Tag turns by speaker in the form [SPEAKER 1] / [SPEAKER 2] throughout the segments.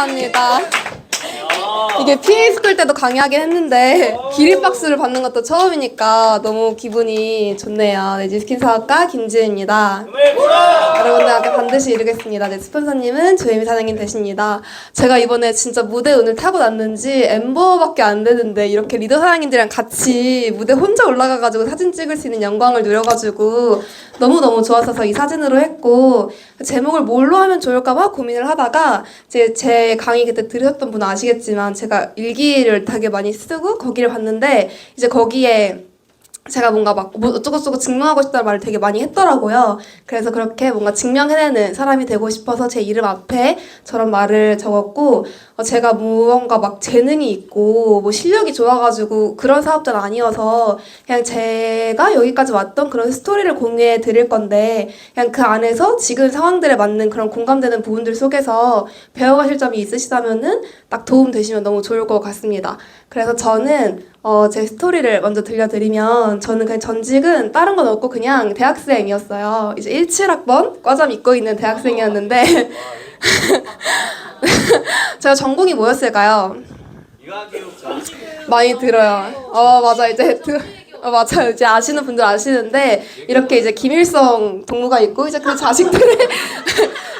[SPEAKER 1] 감사합니다. 이게 PA스쿨 때도 강의하긴 했는데 기립박수를 받는 것도 처음이니까 너무 기분이 좋네요. 네, 뉴스킨사학과 김지은입니다. 여러분들한테 반드시 이루겠습니다. 네, 스폰서님은 조혜미 사장님 되십니다. 제가 이번에 진짜 무대 운을 타고 났는지 엠버밖에 안 되는데 이렇게 리더 사장님들이랑 같이 무대 혼자 올라가가지고 사진 찍을 수 있는 영광을 누려가지고 너무너무 좋았어서 이 사진으로 했고, 제목을 뭘로 하면 좋을까봐 고민을 하다가 제 강의 그때 들으셨던 분은 아시겠지만 제가 일기를 되게 많이 쓰고 거기를 봤는데 이제 거기에 제가 뭔가 막 뭐 어쩌고저쩌고 증명하고 싶다는 말을 되게 많이 했더라고요. 그래서 그렇게 뭔가 증명해내는 사람이 되고 싶어서 제 이름 앞에 저런 말을 적었고, 제가 무언가 막 재능이 있고 뭐 실력이 좋아가지고 그런 사업자는 아니어서 그냥 제가 여기까지 왔던 그런 스토리를 공유해 드릴 건데, 그냥 그 안에서 지금 상황들에 맞는 그런 공감되는 부분들 속에서 배워가실 점이 있으시다면은 딱 도움 되시면 너무 좋을 것 같습니다. 그래서 저는 제 스토리를 먼저 들려드리면, 저는 그냥 전직은 다른 건 없고 그냥 대학생이었어요. 이제 17학번 과잠 입고 있는 대학생이었는데 제가 전공이 뭐였을까요? 많이 들어요. 맞아. 맞아요. 이제 아시는 분들 아시는데, 이렇게 이제 김일성 동무가 있고 이제 그 자식들의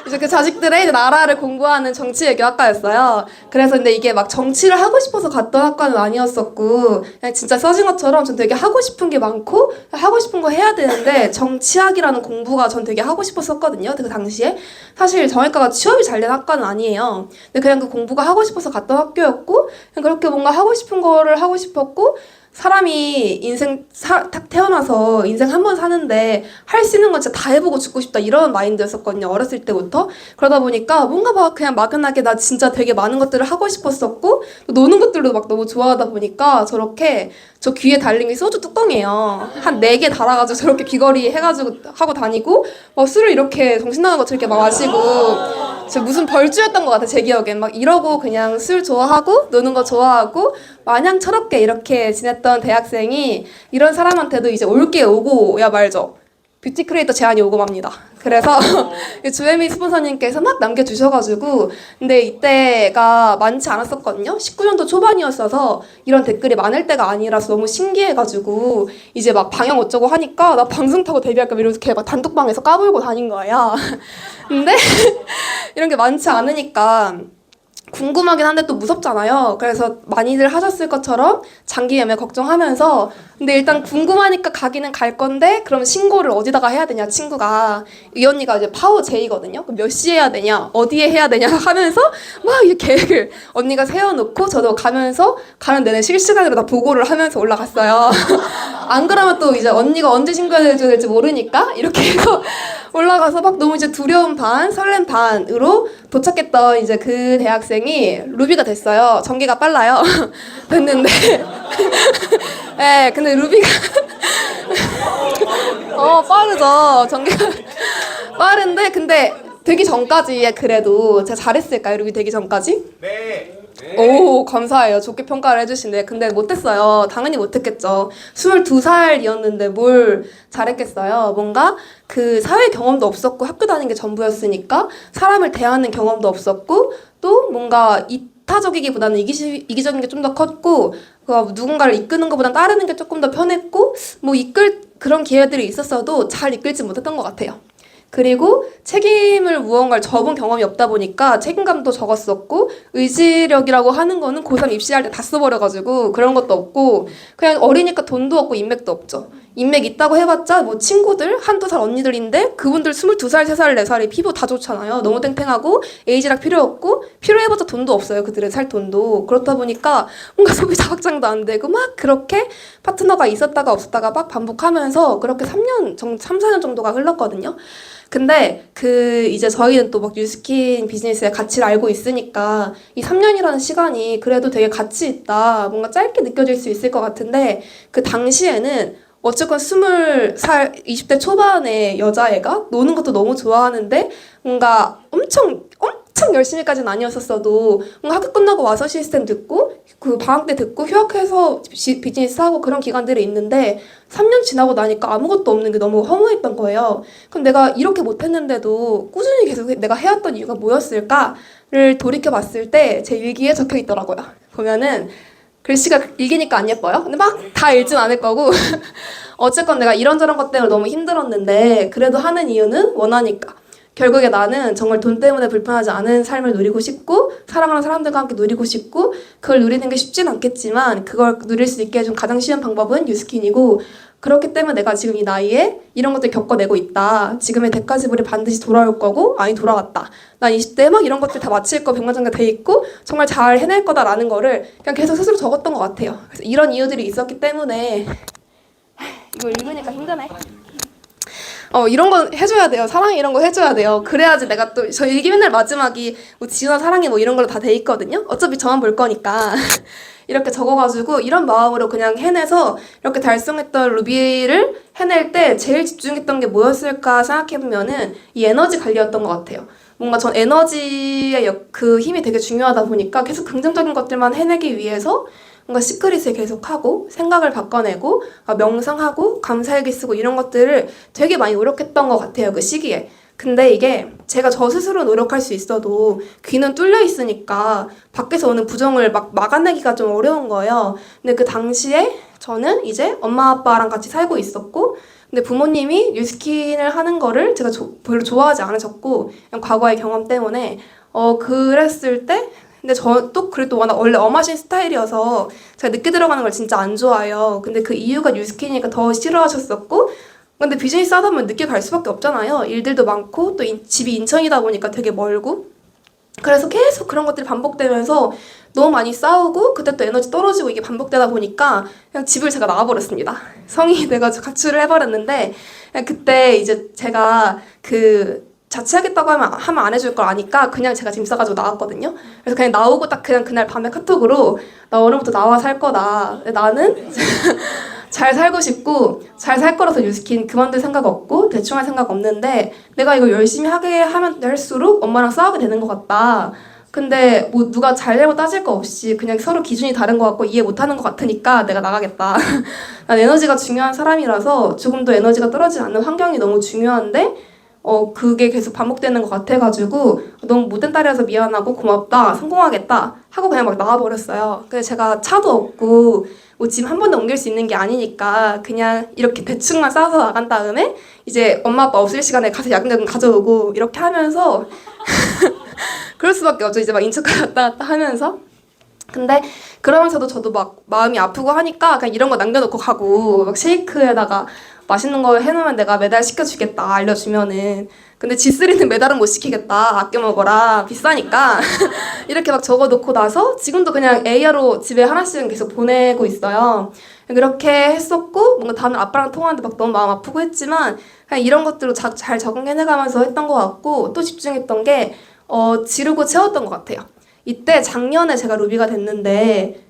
[SPEAKER 1] 이제 그 자식들의 이제 나라를 공부하는 정치외교학과였어요. 그래서 근데 이게 막 정치를 하고 싶어서 갔던 학과는 아니었었고, 그냥 진짜 써진 것처럼 전 되게 하고 싶은 게 많고 하고 싶은 거 해야 되는데 정치학이라는 공부가 전 되게 하고 싶었었거든요. 그 당시에 사실 정외과가 취업이 잘 된 학과는 아니에요. 근데 그냥 그 공부가 하고 싶어서 갔던 학교였고, 그냥 그렇게 뭔가 하고 싶은 거를 하고 싶었고, 사람이 인생 딱 태어나서 인생 한 번 사는데 할 수 있는 건 진짜 다 해보고 죽고 싶다, 이런 마인드였었거든요. 어렸을 때부터. 그러다 보니까 뭔가 막 그냥 막연하게 나 진짜 되게 많은 것들을 하고 싶었었고, 또 노는 것들도 막 너무 좋아하다 보니까 저렇게 저 귀에 달린 게 소주 뚜껑이에요. 한 4개 달아가지고 저렇게 귀걸이 해가지고 하고 다니고, 막 술을 이렇게 정신 나간 것처럼 이렇게 막 마시고, 진짜 무슨 벌주였던 것 같아, 제 기억엔. 막 이러고 그냥 술 좋아하고 노는 거 좋아하고 마냥 철없게 이렇게 지냈던 대학생이, 이런 사람한테도 이제 올 게 오고야 말죠. 뷰티 크리에이터 제안이 오고 맙니다. 그래서 주혜미 스폰서님께서 막 남겨주셔가지고, 근데 이때가 많지 않았었거든요. 19년도 초반이었어서 이런 댓글이 많을 때가 아니라서 너무 신기해가지고 이제 막 방영 어쩌고 하니까 나 방송 타고 데뷔할까 이렇게 막 단톡방에서 까불고 다닌 거예요. 근데 이런 게 많지 않으니까 궁금하긴 한데 또 무섭잖아요. 그래서 많이들 하셨을 것처럼 장기 예매 걱정하면서, 근데 일단 궁금하니까 가기는 갈 건데 그럼 신고를 어디다가 해야 되냐, 친구가. 이 언니가 이제 파워 J거든요. 그럼 몇 시에 해야 되냐, 어디에 해야 되냐 하면서 막 이 계획을 언니가 세워놓고 저도 가면서 가는 내내 실시간으로 다 보고를 하면서 올라갔어요. 안 그러면 또 이제 언니가 언제 신고해야 될지 모르니까 이렇게 해서 올라가서 막 너무 이제 두려움 반 설렘 반으로 도착했던 이제 그 대학생이 루비가 됐어요. 전개가 빨라요. 됐는데 네, 근데 루비가 빠르죠. 전개가 빠른데, 근데 되기 전까지 그래도 제가 잘했을까요? 루비 되기 전까지?
[SPEAKER 2] 네.
[SPEAKER 1] 오, 감사해요. 좋게 평가를 해주시네. 근데 못했어요. 당연히 못했겠죠. 22살이었는데 뭘 잘했겠어요. 뭔가 그 사회 경험도 없었고 학교 다니는 게 전부였으니까 사람을 대하는 경험도 없었고, 또 뭔가 이타적이기보다는 이기적인 게 좀 더 컸고, 누군가를 이끄는 것보다는 따르는 게 조금 더 편했고, 뭐 그런 기회들이 있었어도 잘 이끌지 못했던 것 같아요. 그리고 책임을 무언가를 져본 경험이 없다 보니까 책임감도 적었었고, 의지력이라고 하는 거는 고3 입시할 때 다 써버려가지고 그런 것도 없고, 그냥 어리니까 돈도 없고 인맥도 없죠. 인맥 있다고 해봤자 뭐 친구들 한두 살 언니들인데 그분들 22살, 3살, 4살이 피부 다 좋잖아요. 너무 탱탱하고 에이지락 필요 없고, 필요해봤자 돈도 없어요. 그들은 살 돈도. 그렇다 보니까 뭔가 소비자 확장도 안 되고 막 그렇게 파트너가 있었다가 없었다가 막 반복하면서 그렇게 3, 4년 정도가 흘렀거든요. 근데 이제 저희는 또 막 뉴스킨 비즈니스의 가치를 알고 있으니까 이 3년이라는 시간이 그래도 되게 가치 있다, 뭔가 짧게 느껴질 수 있을 것 같은데, 그 당시에는 어쨌건 20살, 20대 초반의 여자애가 노는 것도 너무 좋아하는데 뭔가 엄청 엄청 열심히까지는 아니었었어도 뭔가 학교 끝나고 와서 시스템 듣고 그 방학 때 듣고 휴학해서 비즈니스 하고 그런 기간들이 있는데 3년 지나고 나니까 아무것도 없는 게 너무 허무했던 거예요. 그럼 내가 이렇게 못했는데도 꾸준히 계속 내가 해왔던 이유가 뭐였을까를 돌이켜봤을 때 제 일기에 적혀 있더라고요. 보면은 글씨가 읽으니까 안 예뻐요. 근데 막 다 읽진 않을 거고 어쨌건 내가 이런저런 것 때문에 너무 힘들었는데 그래도 하는 이유는 원하니까. 결국에 나는 정말 돈 때문에 불편하지 않은 삶을 누리고 싶고 사랑하는 사람들과 함께 누리고 싶고 그걸 누리는 게 쉽진 않겠지만 그걸 누릴 수 있게 해준 가장 쉬운 방법은 뉴스킨이고 그렇기 때문에 내가 지금 이 나이에 이런 것들 겪어내고 있다. 지금의 대가지불이 반드시 돌아올 거고 아니 돌아왔다. 난 20대에 막 이런 것들 다 마칠 거 백만장자 돼 있고 정말 잘 해낼 거다라는 거를 그냥 계속 스스로 적었던 것 같아요. 그래서 이런 이유들이 있었기 때문에 이거 읽으니까 힘드네. 이런 거 해줘야 돼요. 사랑해 이런 거 해줘야 돼요. 그래야지 내가 또 저 일기 맨날 마지막이 뭐 지훈아 사랑해 뭐 이런 걸로 다 돼 있거든요. 어차피 저만 볼 거니까 이렇게 적어가지고 이런 마음으로 그냥 해내서 이렇게 달성했던 루비를 해낼 때 제일 집중했던 게 뭐였을까 생각해보면은 이 에너지 관리였던 것 같아요. 뭔가 전 에너지의 그 힘이 되게 중요하다 보니까 계속 긍정적인 것들만 해내기 위해서 뭔가 시크릿을 계속하고 생각을 바꿔내고 명상하고 감사일기 쓰고 이런 것들을 되게 많이 노력했던 것 같아요. 그 시기에. 근데 이게 제가 저 스스로 노력할 수 있어도 귀는 뚫려 있으니까 밖에서 오는 부정을 막 막아내기가 좀 어려운 거예요. 근데 그 당시에 저는 이제 엄마 아빠랑 같이 살고 있었고 근데 부모님이 뉴스킨을 하는 거를 제가 별로 좋아하지 않으셨고 그냥 과거의 경험 때문에 그랬을 때 근데 저 또 그래도 워낙 원래 엄하신 스타일이어서 제가 늦게 들어가는 걸 진짜 안 좋아해요. 근데 그 이유가 뉴스킨이니까 더 싫어하셨었고 근데 비즈니스 하다 보면 늦게 갈 수밖에 없잖아요. 일들도 많고 또 집이 인천이다 보니까 되게 멀고 그래서 계속 그런 것들이 반복되면서 너무 많이 싸우고 그때 또 에너지 떨어지고 이게 반복되다 보니까 그냥 집을 제가 나가버렸습니다. 성인이 돼가지고 가출을 해버렸는데 그때 이제 제가 그 자취하겠다고 하면 안 해줄 걸 아니까 그냥 제가 짐 싸가지고 나왔거든요. 그래서 그냥 나오고 딱 그냥 그날 밤에 카톡으로 나 오늘부터 나와 살 거다. 나는 잘 살고 싶고 잘 살 거라서 뉴스킨 그만둘 생각 없고 대충 할 생각 없는데 내가 이거 열심히 하게 하면 할수록 엄마랑 싸우게 되는 것 같다. 근데 뭐 누가 잘잘못 따질 거 없이 그냥 서로 기준이 다른 것 같고 이해 못하는 것 같으니까 내가 나가겠다. 난 에너지가 중요한 사람이라서 조금 더 에너지가 떨어지지 않는 환경이 너무 중요한데 그게 계속 반복되는 것 같아가지고 너무 못된 딸이라서 미안하고 고맙다 성공하겠다 하고 그냥 막 나와버렸어요. 근데 제가 차도 없고 뭐 짐 한 번도 옮길 수 있는 게 아니니까 그냥 이렇게 대충만 싸서 나간 다음에 이제 엄마 아빠 없을 시간에 가서 야금야금 가져오고 이렇게 하면서 그럴 수밖에 없죠. 이제 막 인천까지 왔다 갔다 하면서 근데 그러면서도 저도 막 마음이 아프고 하니까 그냥 이런 거 남겨놓고 가고 막 쉐이크에다가 맛있는 거 해놓으면 내가 매달 시켜주겠다 알려주면은 근데 G3는 매달은 못 시키겠다 아껴 먹어라 비싸니까 이렇게 막 적어놓고 나서 지금도 그냥 AR로 집에 하나씩은 계속 보내고 있어요. 그렇게 했었고 뭔가 다음에 아빠랑 통화하는데 막 너무 마음 아프고 했지만 그냥 이런 것들로 잘 적응해내가면서 했던 것 같고 또 집중했던 게 지르고 채웠던 것 같아요. 이때 작년에 제가 루비가 됐는데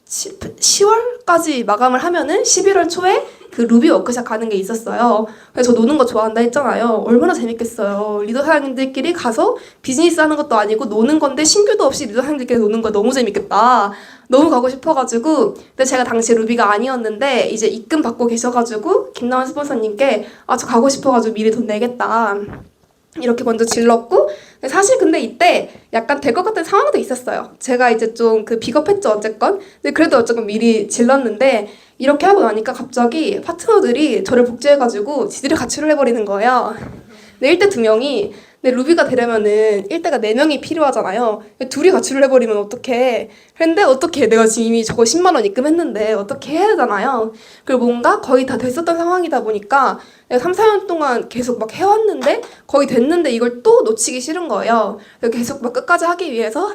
[SPEAKER 1] 10월까지 마감을 하면은 11월 초에 그 루비 워크샵 가는 게 있었어요. 그래서 저 노는 거 좋아한다 했잖아요. 얼마나 재밌겠어요. 리더 사장님들끼리 가서 비즈니스 하는 것도 아니고 노는 건데 신규도 없이 리더 사장님들끼리 노는 거 너무 재밌겠다. 너무 가고 싶어가지고 근데 제가 당시 루비가 아니었는데 이제 입금 받고 계셔가지고 김나원 스폰서님께 저 가고 싶어가지고 미리 돈 내겠다. 이렇게 먼저 질렀고 사실 근데 이때 약간 될 것 같은 상황도 있었어요. 제가 이제 좀 그 비겁했죠 어쨌건. 근데 그래도 어쨌건 미리 질렀는데 이렇게 하고 나니까 갑자기 파트너들이 저를 복제해가지고 지들이 가출을 해버리는 거예요. 근데 1대 2명이 근데 루비가 되려면은 1대가 4명이 필요하잖아요. 둘이 가출을 해버리면 어떡해. 근데 어떻게 내가 지금 이미 저거 10만 원 입금했는데 어떻게 해야 되잖아요. 그리고 뭔가 거의 다 됐었던 상황이다 보니까 내가 3, 4년 동안 계속 막 해왔는데 거의 됐는데 이걸 또 놓치기 싫은 거예요. 그래서 계속 막 끝까지 하기 위해서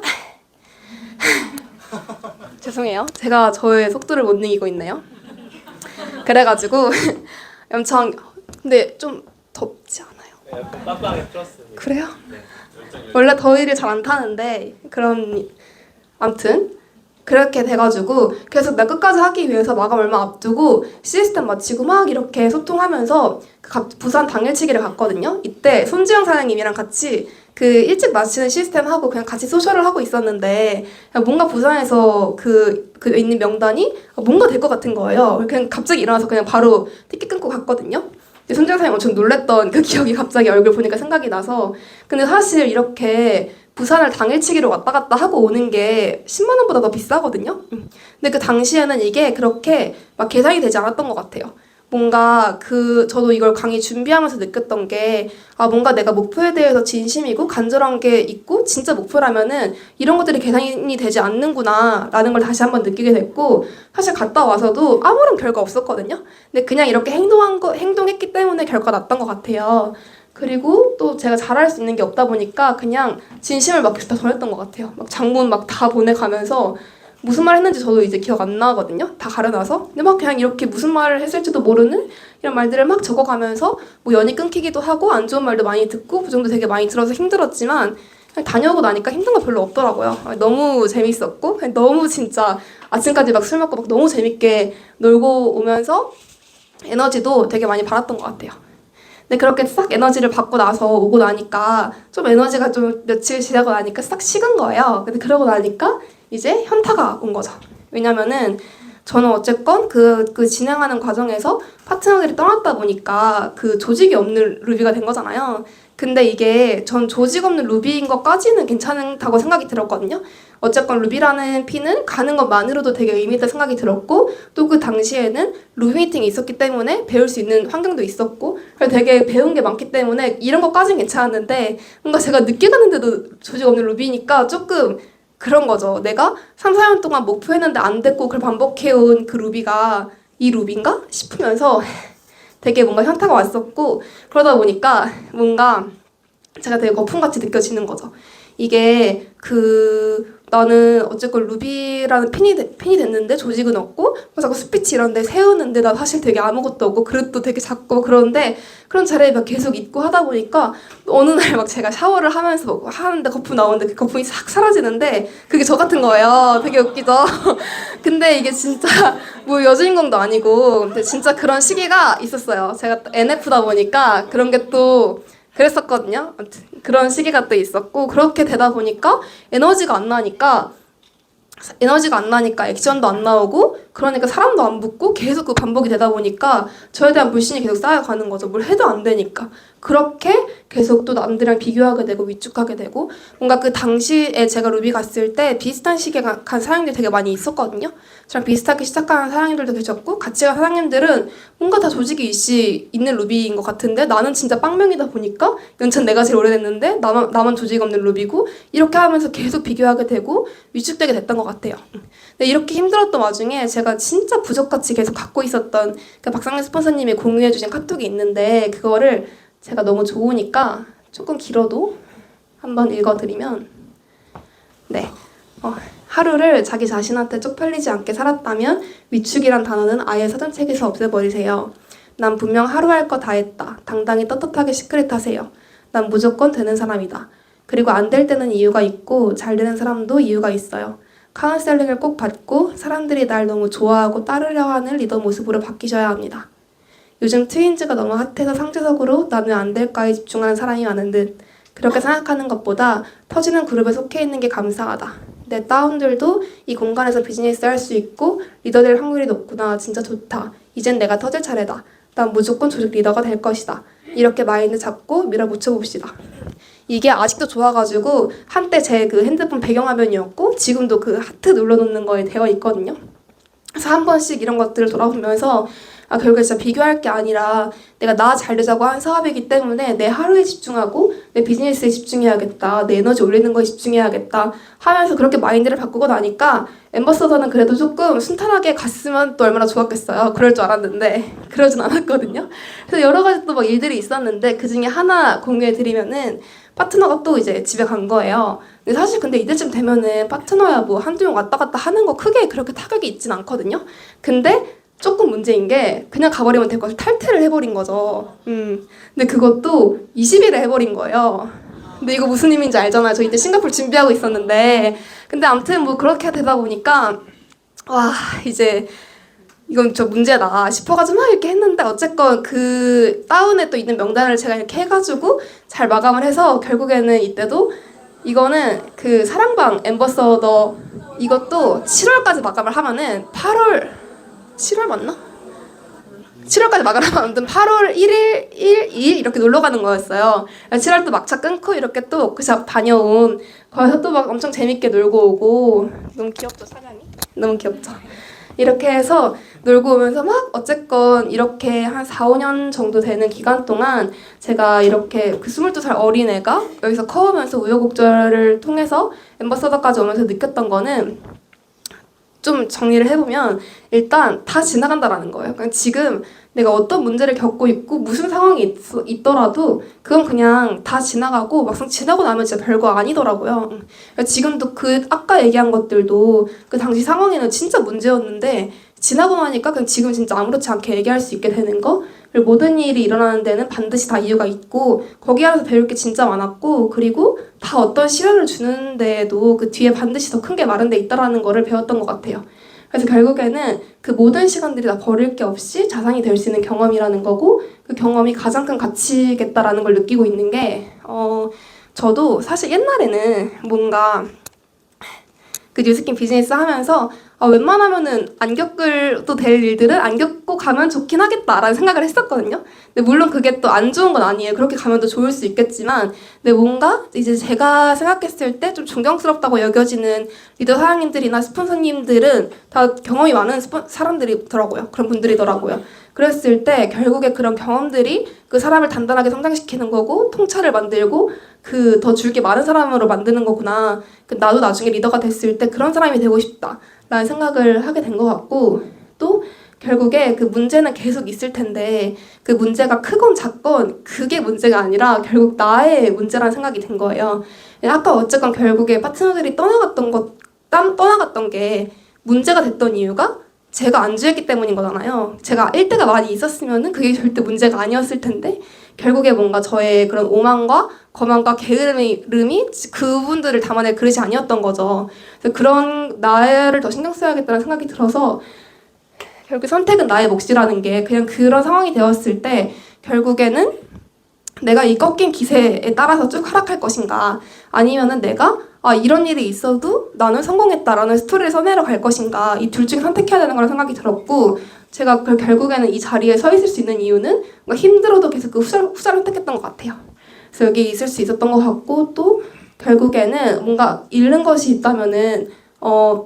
[SPEAKER 1] 죄송해요. 제가 저의 속도를 못 이기고 있네요. 그래가지고 엄청 근데 좀 덥지 않아요?
[SPEAKER 2] 네, 약간 빡빡하게 풀었어요.
[SPEAKER 1] 그래요?
[SPEAKER 2] 네,
[SPEAKER 1] 원래 더위를 잘 안 타는데 그런 아무튼 그렇게 돼가지고 계속 나 끝까지 하기 위해서 마감 얼마 앞두고 시스템 마치고 막 이렇게 소통하면서 부산 당일치기를 갔거든요. 이때 손지영 사장님이랑 같이 그 일찍 마치는 시스템 하고 그냥 같이 소셜을 하고 있었는데 뭔가 부산에서 그 있는 명단이 뭔가 될 것 같은 거예요. 그냥 갑자기 일어나서 그냥 바로 티켓 끊고 갔거든요. 손지영 사장님 엄청 놀랬던 그 기억이 갑자기 얼굴 보니까 생각이 나서 근데 사실 이렇게 부산을 당일치기로 왔다 갔다 하고 오는 게 10만 원보다 더 비싸거든요. 근데 그 당시에는 이게 그렇게 막 계산이 되지 않았던 것 같아요. 뭔가 저도 이걸 강의 준비하면서 느꼈던 게 뭔가 내가 목표에 대해서 진심이고 간절한 게 있고 진짜 목표라면은 이런 것들이 계산이 되지 않는구나 라는 걸 다시 한번 느끼게 됐고 사실 갔다 와서도 아무런 결과 없었거든요. 근데 그냥 이렇게 행동했기 때문에 결과 났던 것 같아요. 그리고 또 제가 잘할 수 있는 게 없다 보니까 그냥 진심을 막 다 전했던 것 같아요. 막 장문 막 다 보내가면서 무슨 말 했는지 저도 이제 기억 안 나거든요. 다 가려놔서. 근데 막 그냥 이렇게 무슨 말을 했을지도 모르는 이런 말들을 막 적어가면서 뭐 연이 끊기기도 하고 안 좋은 말도 많이 듣고 부정도 되게 많이 들어서 힘들었지만 그냥 다녀오고 나니까 힘든 거 별로 없더라고요. 너무 재밌었고 그냥 너무 진짜 아침까지 막 술 먹고 막 너무 재밌게 놀고 오면서 에너지도 되게 많이 받았던 것 같아요. 근데 그렇게 싹 에너지를 받고 나서 오고 나니까 좀 에너지가 좀 며칠 지나고 나니까 싹 식은 거예요. 근데 그러고 나니까 이제 현타가 온 거죠. 왜냐면은 저는 어쨌건 그 진행하는 과정에서 파트너들이 떠났다 보니까 그 조직이 없는 루비가 된 거잖아요. 근데 이게 전 조직 없는 루비인 것까지는 괜찮다고 생각이 들었거든요. 어쨌건 루비라는 피는 가는 것만으로도 되게 의미 있다 생각이 들었고 또 그 당시에는 루비 미팅이 있었기 때문에 배울 수 있는 환경도 있었고 그래서 되게 배운 게 많기 때문에 이런 것까지는 괜찮았는데 뭔가 제가 늦게 갔는데도 조직 없는 루비니까 조금 그런 거죠. 내가 3, 4년 동안 목표했는데 안 됐고 그걸 반복해온 그 루비가 이 루비인가? 싶으면서 되게 뭔가 현타가 왔었고 그러다 보니까 뭔가 제가 되게 거품같이 느껴지는 거죠. 이게 나는 어쨌건 루비라는 핀이 됐는데 조직은 없고 자꾸 스피치 이런 데 세우는데 나 사실 되게 아무것도 없고 그릇도 되게 작고 그런데 그런 자리에 막 계속 있고 하다 보니까 어느 날 막 제가 샤워를 하면서 막 하는데 거품 나오는데 그 거품이 싹 사라지는데 그게 저 같은 거예요. 되게 웃기죠? 근데 이게 진짜 뭐 여주인공도 아니고 근데 진짜 그런 시기가 있었어요. 제가 NF다 보니까 그런 게 또 그랬었거든요. 아무튼 그런 시기가 또 있었고 그렇게 되다 보니까 에너지가 안 나니까 액션도 안 나오고 그러니까 사람도 안 붙고 계속 그 반복이 되다 보니까 저에 대한 불신이 계속 쌓여가는 거죠. 뭘 해도 안 되니까. 그렇게 계속 또 남들이랑 비교하게 되고 위축하게 되고 뭔가 그 당시에 제가 루비 갔을 때 비슷한 시기에 간 사장님들이 되게 많이 있었거든요. 저랑 비슷하게 시작하는 사장님들도 계셨고 같이 간 사장님들은 뭔가 다 조직이 있는 루비인 것 같은데 나는 진짜 빵명이다 보니까 연차는 내가 제일 오래됐는데 나만 조직 없는 루비고 이렇게 하면서 계속 비교하게 되고 위축되게 됐던 것 같아요. 근데 이렇게 힘들었던 와중에 제가 진짜 부적같이 계속 갖고 있었던 그 박상민 스폰서님이 공유해주신 카톡이 있는데 그거를 제가 너무 좋으니까 조금 길어도 한번 읽어드리면 네. 하루를 자기 자신한테 쪽팔리지 않게 살았다면 위축이란 단어는 아예 사전책에서 없애버리세요. 난 분명 하루 할 거 다 했다. 당당히 떳떳하게 시크릿하세요. 난 무조건 되는 사람이다. 그리고 안 될 때는 이유가 있고 잘 되는 사람도 이유가 있어요. 카운셀링을 꼭 받고 사람들이 날 너무 좋아하고 따르려 하는 리더 모습으로 바뀌셔야 합니다. 요즘 트윈즈가 너무 핫해서 상대적으로 나는 안 될까에 집중하는 사람이 많은 듯 그렇게 생각하는 것보다 터지는 그룹에 속해 있는 게 감사하다. 내 다운들도 이 공간에서 비즈니스 할 수 있고 리더 될 확률이 높구나. 진짜 좋다. 이젠 내가 터질 차례다. 난 무조건 조직 리더가 될 것이다. 이렇게 마인드 잡고 밀어붙여봅시다. 이게 아직도 좋아가지고 한때 제 그 핸드폰 배경화면이었고 지금도 그 하트 눌러놓는 거에 되어 있거든요. 그래서 한 번씩 이런 것들을 돌아보면서 결국에 진짜 비교할 게 아니라 내가 나 잘 되자고 한 사업이기 때문에 내 하루에 집중하고 내 비즈니스에 집중해야겠다. 내 에너지 올리는 거에 집중해야겠다 하면서 그렇게 마인드를 바꾸고 나니까 엠버서더는 그래도 조금 순탄하게 갔으면 또 얼마나 좋았겠어요. 그럴 줄 알았는데 그러진 않았거든요. 그래서 여러 가지 또 막 일들이 있었는데 그중에 하나 공유해드리면은 파트너가 또 이제 집에 간 거예요. 근데 사실 이때쯤 되면은 파트너야 뭐 한두 명 왔다 갔다 하는 거 크게 그렇게 타격이 있진 않거든요. 근데 조금 문제인 게 그냥 가버리면 될 것을 탈퇴를 해버린 거죠. 근데 그것도 20일에 해버린 거예요. 근데 이거 무슨 의미인지 알잖아요. 저 이때 싱가포르 준비하고 있었는데 근데 아무튼 뭐 그렇게 되다 보니까 와 이제 이건 저 문제다 싶어가지고 막 이렇게 했는데 어쨌건 그 다운에 또 있는 명단을 제가 이렇게 해가지고 잘 마감을 해서 결국에는 이때도 이거는 그 사랑방 앰버서더 이것도 7월까지 마감을 하면은 7월 맞나? 7월까지 마감을 하면 아무튼 8월 1일, 2일 이렇게 놀러 가는 거였어요. 7월 또 막차 끊고 이렇게 또 그샵 다녀온 거기서 또 막 엄청 재밌게 놀고 오고 너무 귀엽죠 사장이? 너무 귀엽죠? 이렇게 해서 놀고 오면서 막 어쨌건 이렇게 한 4, 5년 정도 되는 기간 동안 제가 이렇게 그 22살 어린애가 여기서 커오면서 우여곡절을 통해서 앰버서더까지 오면서 느꼈던 거는 좀 정리를 해보면 일단 다 지나간다라는 거예요. 그러니까 지금 내가 어떤 문제를 겪고 있고 무슨 상황이 있더라도 그건 그냥 다 지나가고 막상 지나고 나면 진짜 별거 아니더라고요. 그러니까 지금도 그 아까 얘기한 것들도 그 당시 상황에는 진짜 문제였는데 지나고 나니까 그냥 지금 진짜 아무렇지 않게 얘기할 수 있게 되는 거. 그리고 모든 일이 일어나는 데는 반드시 다 이유가 있고 거기 안에서 배울 게 진짜 많았고 그리고 다 어떤 시련을 주는데도 그 뒤에 반드시 더 큰 게 마련돼 있다라는 거를 배웠던 것 같아요. 그래서 결국에는 그 모든 시간들이 다 버릴 게 없이 자산이 될 수 있는 경험이라는 거고 그 경험이 가장 큰 가치겠다라는 걸 느끼고 있는 게 저도 사실 옛날에는 뭔가 그 뉴스킨 비즈니스 하면서 웬만하면은 안 겪어도 될 일들은 안 겪고 가면 좋긴 하겠다라는 생각을 했었거든요. 근데 물론 그게 또 안 좋은 건 아니에요. 그렇게 가면 더 좋을 수 있겠지만 근데 뭔가 이제 제가 생각했을 때 좀 존경스럽다고 여겨지는 리더 사장님들이나 스폰서님들은 다 경험이 많은 사람들이더라고요. 그런 분들이더라고요. 그랬을 때 결국에 그런 경험들이 그 사람을 단단하게 성장시키는 거고 통찰을 만들고 그 더 줄 게 많은 사람으로 만드는 거구나. 나도 나중에 리더가 됐을 때 그런 사람이 되고 싶다 라는 생각을 하게 된 것 같고 또 결국에 그 문제는 계속 있을 텐데 그 문제가 크건 작건 그게 문제가 아니라 결국 나의 문제라는 생각이 든 거예요. 아까 어쨌건 결국에 파트너들이 떠나갔던 게 문제가 됐던 이유가 제가 안주했기 때문인 거잖아요. 제가 1대가 많이 있었으면은 그게 절대 문제가 아니었을 텐데 결국에 뭔가 저의 그런 오만과 거만과 게으름이 그분들을 담아낼 그릇이 아니었던 거죠. 그래서 그런 나를 더 신경 써야겠다는 생각이 들어서 결국 선택은 나의 몫이라는 게 그냥 그런 상황이 되었을 때 결국에는 내가 이 꺾인 기세에 따라서 쭉 하락할 것인가 아니면은 내가 이런 일이 있어도 나는 성공했다라는 스토리를 써내려 갈 것인가 이 둘 중에 선택해야 되는 거라는 생각이 들었고 제가 결국에는 이 자리에 서 있을 수 있는 이유는 뭔가 힘들어도 계속 그 후자를 선택했던 것 같아요. 그래서 여기 있을 수 있었던 것 같고 또 결국에는 뭔가 잃는 것이 있다면은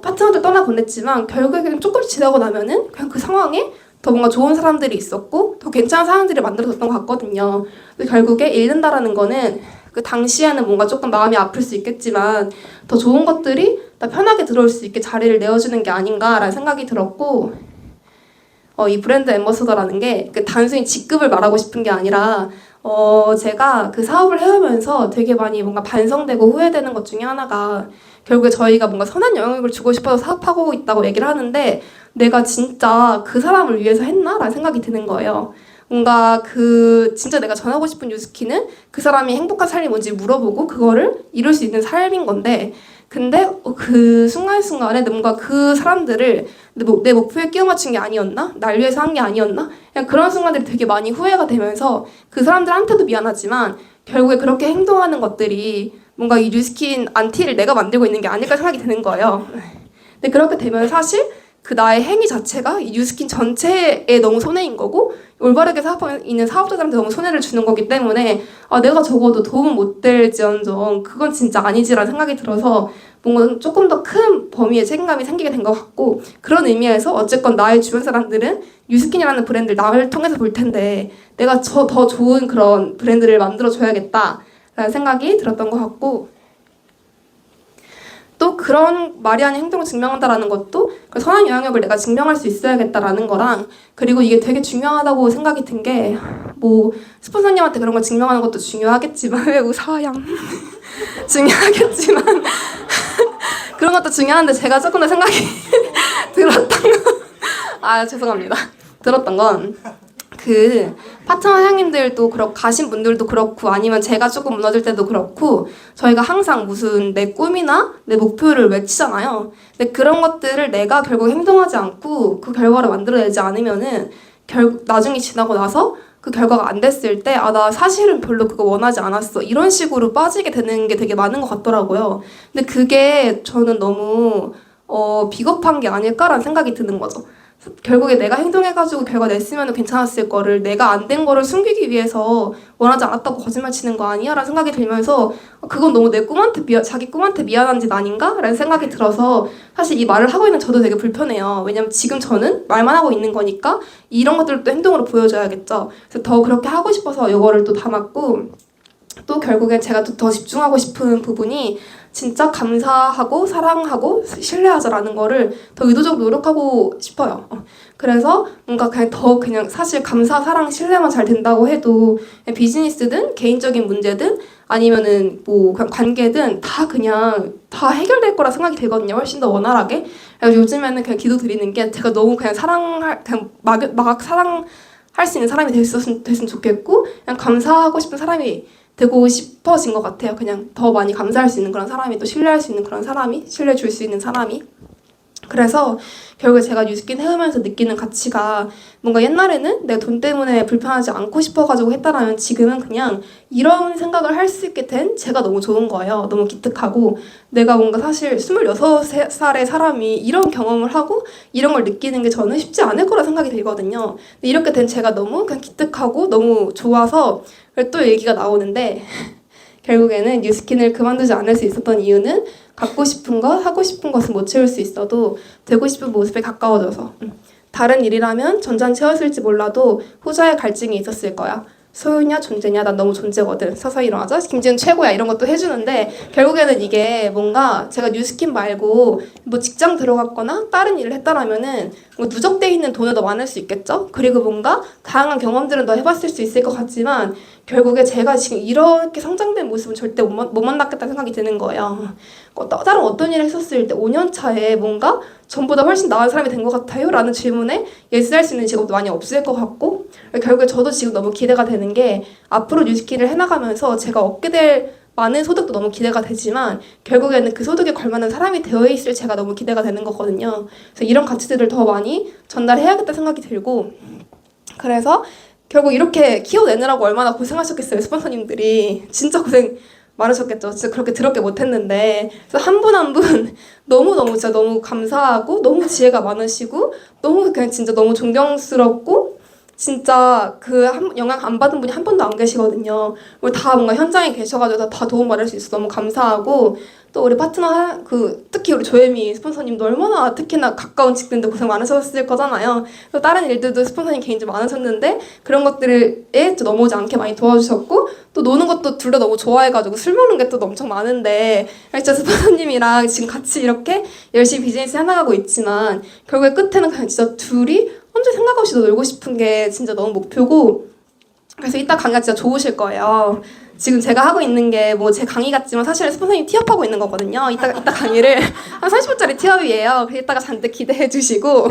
[SPEAKER 1] 파트너들 떠나보냈지만 결국에는 조금 지나고 나면은 그냥 그 상황에 더 뭔가 좋은 사람들이 있었고 더 괜찮은 사람들이 만들어졌던 것 같거든요. 그래서 결국에 잃는다라는 거는 그 당시에는 뭔가 조금 마음이 아플 수 있겠지만 더 좋은 것들이 더 편하게 들어올 수 있게 자리를 내어주는 게 아닌가라는 생각이 들었고 이 브랜드 앰버서더라는 게 그 단순히 직급을 말하고 싶은 게 아니라 제가 그 사업을 해오면서 되게 많이 뭔가 반성되고 후회되는 것 중에 하나가 결국에 저희가 뭔가 선한 영향력을 주고 싶어서 사업하고 있다고 얘기를 하는데 내가 진짜 그 사람을 위해서 했나? 라는 생각이 드는 거예요. 뭔가 진짜 내가 전하고 싶은 뉴스키는 그 사람이 행복한 삶이 뭔지 물어보고 그거를 이룰 수 있는 삶인 건데 근데 그 순간순간에 뭔가 그 사람들을 내 목표에 끼워 맞춘 게 아니었나? 날 위해서 한 게 아니었나? 그냥 그런 순간들이 되게 많이 후회가 되면서 그 사람들한테도 미안하지만 결국에 그렇게 행동하는 것들이 뭔가 이 뉴스킨 안티를 내가 만들고 있는 게 아닐까 생각이 드는 거예요. 근데 그렇게 되면 사실 그 나의 행위 자체가 이 뉴스킨 전체에 너무 손해인 거고 올바르게 사업하고 있는 사업자들한테 너무 손해를 주는 거기 때문에 내가 적어도 도움은 못 될지언정 그건 진짜 아니지라는 생각이 들어서 뭔가 조금 더 큰 범위의 책임감이 생기게 된 것 같고 그런 의미에서 어쨌건 나의 주변 사람들은 뉴스킨이라는 브랜드를 나를 통해서 볼 텐데 내가 더 좋은 그런 브랜드를 만들어줘야겠다라는 생각이 들었던 것 같고 또 그런 말이 아닌 행동을 증명한다라는 것도 그 선한 영향력을 내가 증명할 수 있어야겠다라는 거랑 그리고 이게 되게 중요하다고 생각이 든 게 뭐 스폰서님한테 그런 걸 증명하는 것도 중요하겠지만 왜 우사양 중요하겠지만 그런 것도 중요한데 제가 조금 더 생각이 들었던 건 죄송합니다. 들었던 건 그 파트너 사장님들도 그렇고 가신 분들도 그렇고 아니면 제가 조금 무너질 때도 그렇고 저희가 항상 무슨 내 꿈이나 내 목표를 외치잖아요. 근데 그런 것들을 내가 결국 행동하지 않고 그 결과를 만들어내지 않으면은 나중에 지나고 나서 그 결과가 안 됐을 때 아 나 사실은 별로 그거 원하지 않았어 이런 식으로 빠지게 되는 게 되게 많은 것 같더라고요. 근데 그게 저는 너무 비겁한 게 아닐까라는 생각이 드는 거죠. 결국에 내가 행동해가지고 결과 냈으면 괜찮았을 거를 내가 안 된 거를 숨기기 위해서 원하지 않았다고 거짓말 치는 거 아니야? 라는 생각이 들면서 그건 너무 내 꿈한테 자기 꿈한테 미안한 짓 아닌가? 라는 생각이 들어서 사실 이 말을 하고 있는 저도 되게 불편해요. 왜냐면 지금 저는 말만 하고 있는 거니까 이런 것들을 또 행동으로 보여줘야겠죠. 그래서 더 그렇게 하고 싶어서 이거를 또 담았고 또 결국엔 제가 또 더 집중하고 싶은 부분이 진짜 감사하고 사랑하고 신뢰하자라는 거를 더 의도적으로 노력하고 싶어요. 그래서 뭔가 그냥 더 그냥 사실 감사, 사랑, 신뢰만 잘 된다고 해도 비즈니스든 개인적인 문제든 아니면은 뭐 그냥 관계든 그냥 다 해결될 거라 생각이 되거든요. 훨씬 더 원활하게. 그래서 요즘에는 그냥 기도 드리는 게 제가 너무 그냥 그냥 막 사랑할 수 있는 사람이 됐으면 좋겠고 그냥 감사하고 싶은 사람이 되고 싶어진 것 같아요. 그냥 더 많이 감사할 수 있는 그런 사람이 또 신뢰할 수 있는 그런 사람이 신뢰 줄 수 있는 사람이 그래서 결국에 제가 뉴스킨 해오면서 느끼는 가치가 뭔가 옛날에는 내가 돈 때문에 불편하지 않고 싶어가지고 했다라면 지금은 그냥 이런 생각을 할 수 있게 된 제가 너무 좋은 거예요. 너무 기특하고 내가 뭔가 사실 26살의 사람이 이런 경험을 하고 이런 걸 느끼는 게 저는 쉽지 않을 거라 생각이 들거든요. 근데 이렇게 된 제가 너무 그냥 기특하고 너무 좋아서 또 얘기가 나오는데 결국에는 뉴스킨을 그만두지 않을 수 있었던 이유는 갖고 싶은 것, 하고 싶은 것은 못 채울 수 있어도 되고 싶은 모습에 가까워져서 다른 일이라면 전잔치였을지 몰라도 후자의 갈증이 있었을 거야. 소유냐 존재냐 난 너무 존재거든. 서서히 일어나자. 김지은 최고야. 이런 것도 해주는데 결국에는 이게 뭔가 제가 뉴스킨 말고 뭐 직장 들어갔거나 다른 일을 했다라면은 뭐 누적돼 있는 돈은 더 많을 수 있겠죠. 그리고 뭔가 다양한 경험들은 더 해봤을 수 있을 것 같지만 결국에 제가 지금 이렇게 성장된 모습은 절대 못 만났겠다는 생각이 드는 거예요. 다른 어떤 일을 했었을 때 5년 차에 뭔가 전보다 훨씬 나은 사람이 된 것 같아요? 라는 질문에 예스할 수 있는 직업도 많이 없을 것 같고 결국에 저도 지금 너무 기대가 되는 게 앞으로 뉴스킨을 해나가면서 제가 얻게 될 많은 소득도 너무 기대가 되지만 결국에는 그 소득에 걸맞는 사람이 되어 있을 제가 너무 기대가 되는 거거든요. 그래서 이런 가치들을 더 많이 전달해야겠다 생각이 들고 그래서 결국 이렇게 키워내느라고 얼마나 고생하셨겠어요. 스폰서님들이 진짜 고생 많으셨겠죠. 진짜 그렇게 더럽게 못했는데 그래서 한 분 한 분 너무너무 진짜 너무 감사하고 너무 지혜가 많으시고 너무 그냥 진짜 너무 존경스럽고 진짜 영향 안 받은 분이 한 분도 안 계시거든요. 우리 다 뭔가 현장에 계셔가지고 다 도움 받을 수 있어서 너무 감사하고 또 우리 파트너 특히 우리 조혜미 스폰서님도 얼마나 특히나 가까운 직군인데 고생 많으셨을 거잖아요. 또 다른 일들도 스폰서님 개인적으로 많으셨는데 그런 것들에 또 넘어오지 않게 많이 도와주셨고 또 노는 것도 둘 다 너무 좋아해가지고 술 먹는 게 또 엄청 많은데 진짜 스폰서님이랑 지금 같이 이렇게 열심히 비즈니스 해나가고 있지만 결국에 끝에는 그냥 진짜 둘이 혼자 생각 없이 놀고 싶은 게 진짜 너무 목표고 그래서 이따 강의가 진짜 좋으실 거예요. 지금 제가 하고 있는 게 뭐 제 강의 같지만 사실은 스폰서님 티업하고 있는 거거든요. 이따 강의를 한 30분짜리 티업이에요. 그래서 이따가 잔뜩 기대해 주시고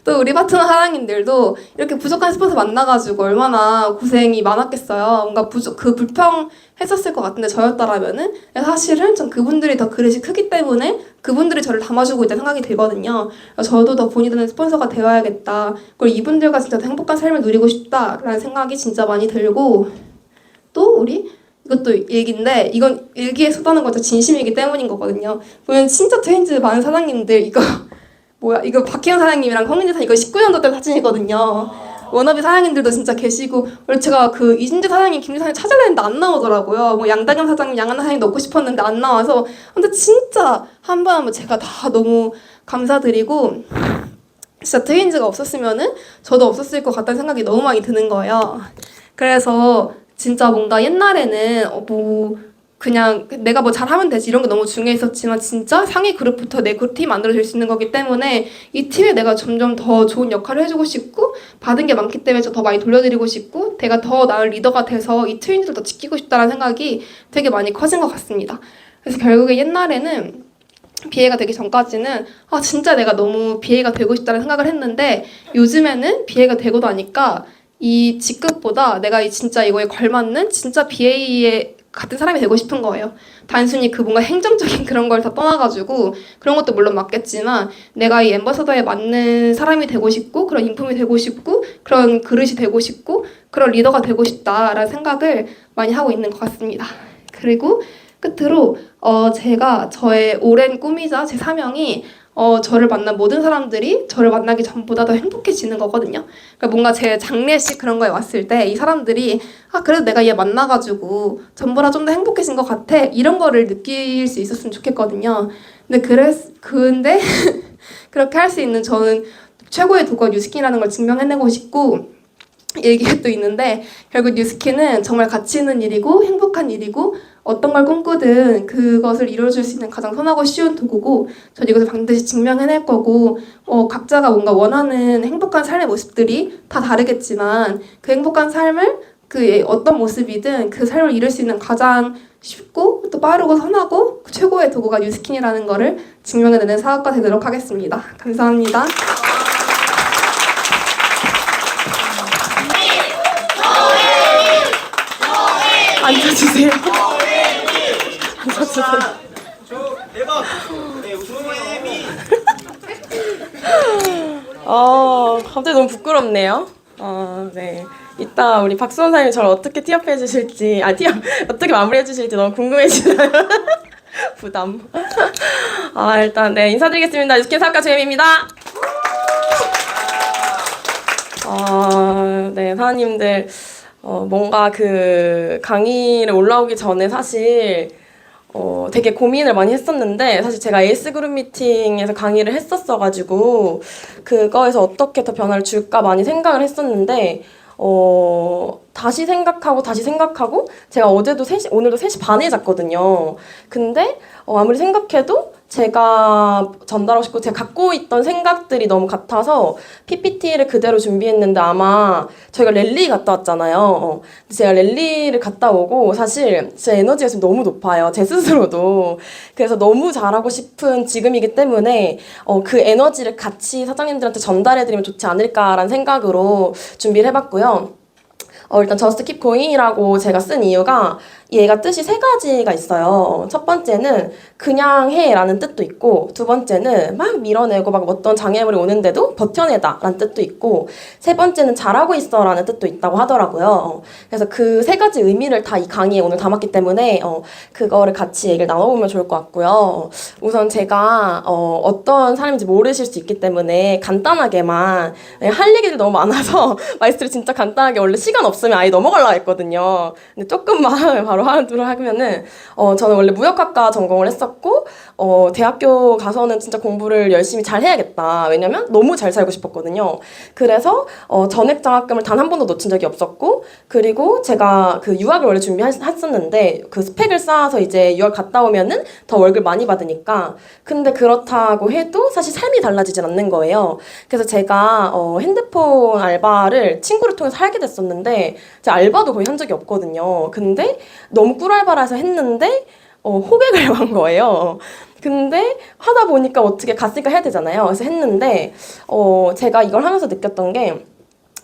[SPEAKER 1] 또 우리 파트너 사장님들도 이렇게 부족한 스폰서 만나가지고 얼마나 고생이 많았겠어요. 뭔가 불평했었을 것 같은데 저였다라면은 사실은 전 그분들이 더 그릇이 크기 때문에 그분들이 저를 담아주고 있다는 생각이 들거든요. 저도 더 본이 되는 스폰서가 되어야겠다. 그리고 이분들과 진짜 더 행복한 삶을 누리고 싶다라는 생각이 진짜 많이 들고 또 이것도 얘기인데 이건 일기에 쏟아는 건 진짜 진심이기 때문인 거거든요. 보면 진짜 트윈즈 많은 사장님들 이거 박희영 사장님이랑 황민재 사장님 이거 19년도 때 사진이거든요. 워너비 사장님들도 진짜 계시고 그리고 제가 이진재 사장님, 김재 사장님 찾으려 했는데 안 나오더라고요. 뭐 양다경 사장님, 양한나 사장님 넣고 싶었는데 안 나와서 근데 진짜 한 번 한 번 제가 다 너무 감사드리고 진짜 트윈즈가 없었으면은 저도 없었을 것 같다는 생각이 너무 많이 드는 거예요. 그래서 진짜 뭔가 옛날에는 그냥 내가 뭐 잘하면 되지 이런 게 너무 중요했었지만 진짜 상위 그룹부터 내 팀이 만들어질 수 있는 거기 때문에 이 팀에 내가 점점 더 좋은 역할을 해주고 싶고 받은 게 많기 때문에 더 많이 돌려드리고 싶고 내가 더 나은 리더가 돼서 이 트윈즈를 더 지키고 싶다는 생각이 되게 많이 커진 것 같습니다. 그래서 결국에 옛날에는 BA가 되기 전까지는 진짜 내가 너무 BA가 되고 싶다는 생각을 했는데 요즘에는 BA가 되고 나니까 이 직급보다 내가 진짜 이거에 걸맞는 진짜 BA의 같은 사람이 되고 싶은 거예요. 단순히 그 뭔가 행정적인 그런 걸 다 떠나가지고 그런 것도 물론 맞겠지만 내가 이 앰버서더에 맞는 사람이 되고 싶고 그런 인품이 되고 싶고 그런 그릇이 되고 싶고 그런 리더가 되고 싶다라는 생각을 많이 하고 있는 것 같습니다. 그리고 끝으로 제가 저의 오랜 꿈이자 제 사명이 저를 만난 모든 사람들이 저를 만나기 전보다 더 행복해지는 거거든요. 그러니까 뭔가 제 장례식 그런 거에 왔을 때 이 사람들이 그래도 내가 얘 만나가지고 전보다 좀 더 행복해진 것 같아 이런 거를 느낄 수 있었으면 좋겠거든요. 근데 그렇게 할 수 있는 저는 최고의 도구 뉴스킨이라는 걸 증명해내고 싶고 얘기가 또 있는데 결국 뉴스킨은 정말 가치 있는 일이고 행복한 일이고 어떤 걸 꿈꾸든 그것을 이루어줄 수 있는 가장 선하고 쉬운 도구고 전 이것을 반드시 증명해낼 거고 각자가 뭔가 원하는 행복한 삶의 모습들이 다 다르겠지만 그 행복한 삶을 그 어떤 모습이든 그 삶을 이룰 수 있는 가장 쉽고 또 빠르고 선하고 최고의 도구가 뉴스킨이라는 거를 증명해내는 사업가 되도록 하겠습니다. 감사합니다. 앉아주세요. 앉아주세요.
[SPEAKER 2] 대박. 네, 조혜미.
[SPEAKER 3] 갑자기 너무 부끄럽네요. 네. 이따 우리 박수 원사님이 저를 어떻게 티업해 주실지, 어떻게 마무리해 주실지 너무 궁금해지나요? 부담. 일단, 네, 인사드리겠습니다. 뉴스킨 사업가 조혜미입니다. 네, 사장님들. 뭔가 그 강의를 올라오기 전에 사실 되게 고민을 많이 했었는데 사실 제가 에이스 그룹 미팅에서 강의를 했었어가지고 그거에서 어떻게 더 변화를 줄까 많이 생각을 했었는데 다시 생각하고 제가 어제도 오늘도 3시 반에 잤거든요. 근데 아무리 생각해도 제가 전달하고 싶고 제가 갖고 있던 생각들이 너무 같아서 PPT를 그대로 준비했는데 아마 저희가 랠리 갔다 왔잖아요. 제가 랠리를 갔다 오고 사실 제 에너지가 지금 너무 높아요. 제 스스로도. 그래서 너무 잘하고 싶은 지금이기 때문에 그 에너지를 같이 사장님들한테 전달해드리면 좋지 않을까라는 생각으로 준비를 해봤고요. 일단 Just Keep Going이라고 제가 쓴 이유가 얘가 뜻이 3가지가 있어요. 첫 번째는 그냥 해라는 뜻도 있고 두 번째는 막 밀어내고 막 어떤 장애물이 오는데도 버텨내다 라는 뜻도 있고 세 번째는 잘하고 있어 라는 뜻도 있다고 하더라고요. 그래서 그 3가지 의미를 다 이 강의에 오늘 담았기 때문에 그거를 같이 얘기를 나눠보면 좋을 것 같고요. 우선 제가 어떤 사람인지 모르실 수 있기 때문에 간단하게만 할 얘기들이 너무 많아서 말씀을 진짜 간단하게 원래 시간 없으면 아예 넘어가려고 했거든요. 근데 조금만 바로 하도록 하면은 저는 원래 무역학과 전공을 했었고 대학교 가서는 진짜 공부를 열심히 잘 해야겠다. 왜냐면 너무 잘 살고 싶었거든요. 그래서 전액 장학금을 단 한 번도 놓친 적이 없었고 그리고 제가 그 유학을 원래 준비했었는데 그 스펙을 쌓아서 이제 유학 갔다 오면은 더 월급 많이 받으니까 근데 그렇다고 해도 사실 삶이 달라지진 않는 거예요. 그래서 제가 핸드폰 알바를 친구를 통해서 하게 됐었는데 제가 알바도 거의 한 적이 없거든요. 근데 너무 꿀알바라서 했는데 호객을 한 거예요. 근데 하다 보니까 어떻게 갔으니까 해야 되잖아요. 그래서 했는데 제가 이걸 하면서 느꼈던 게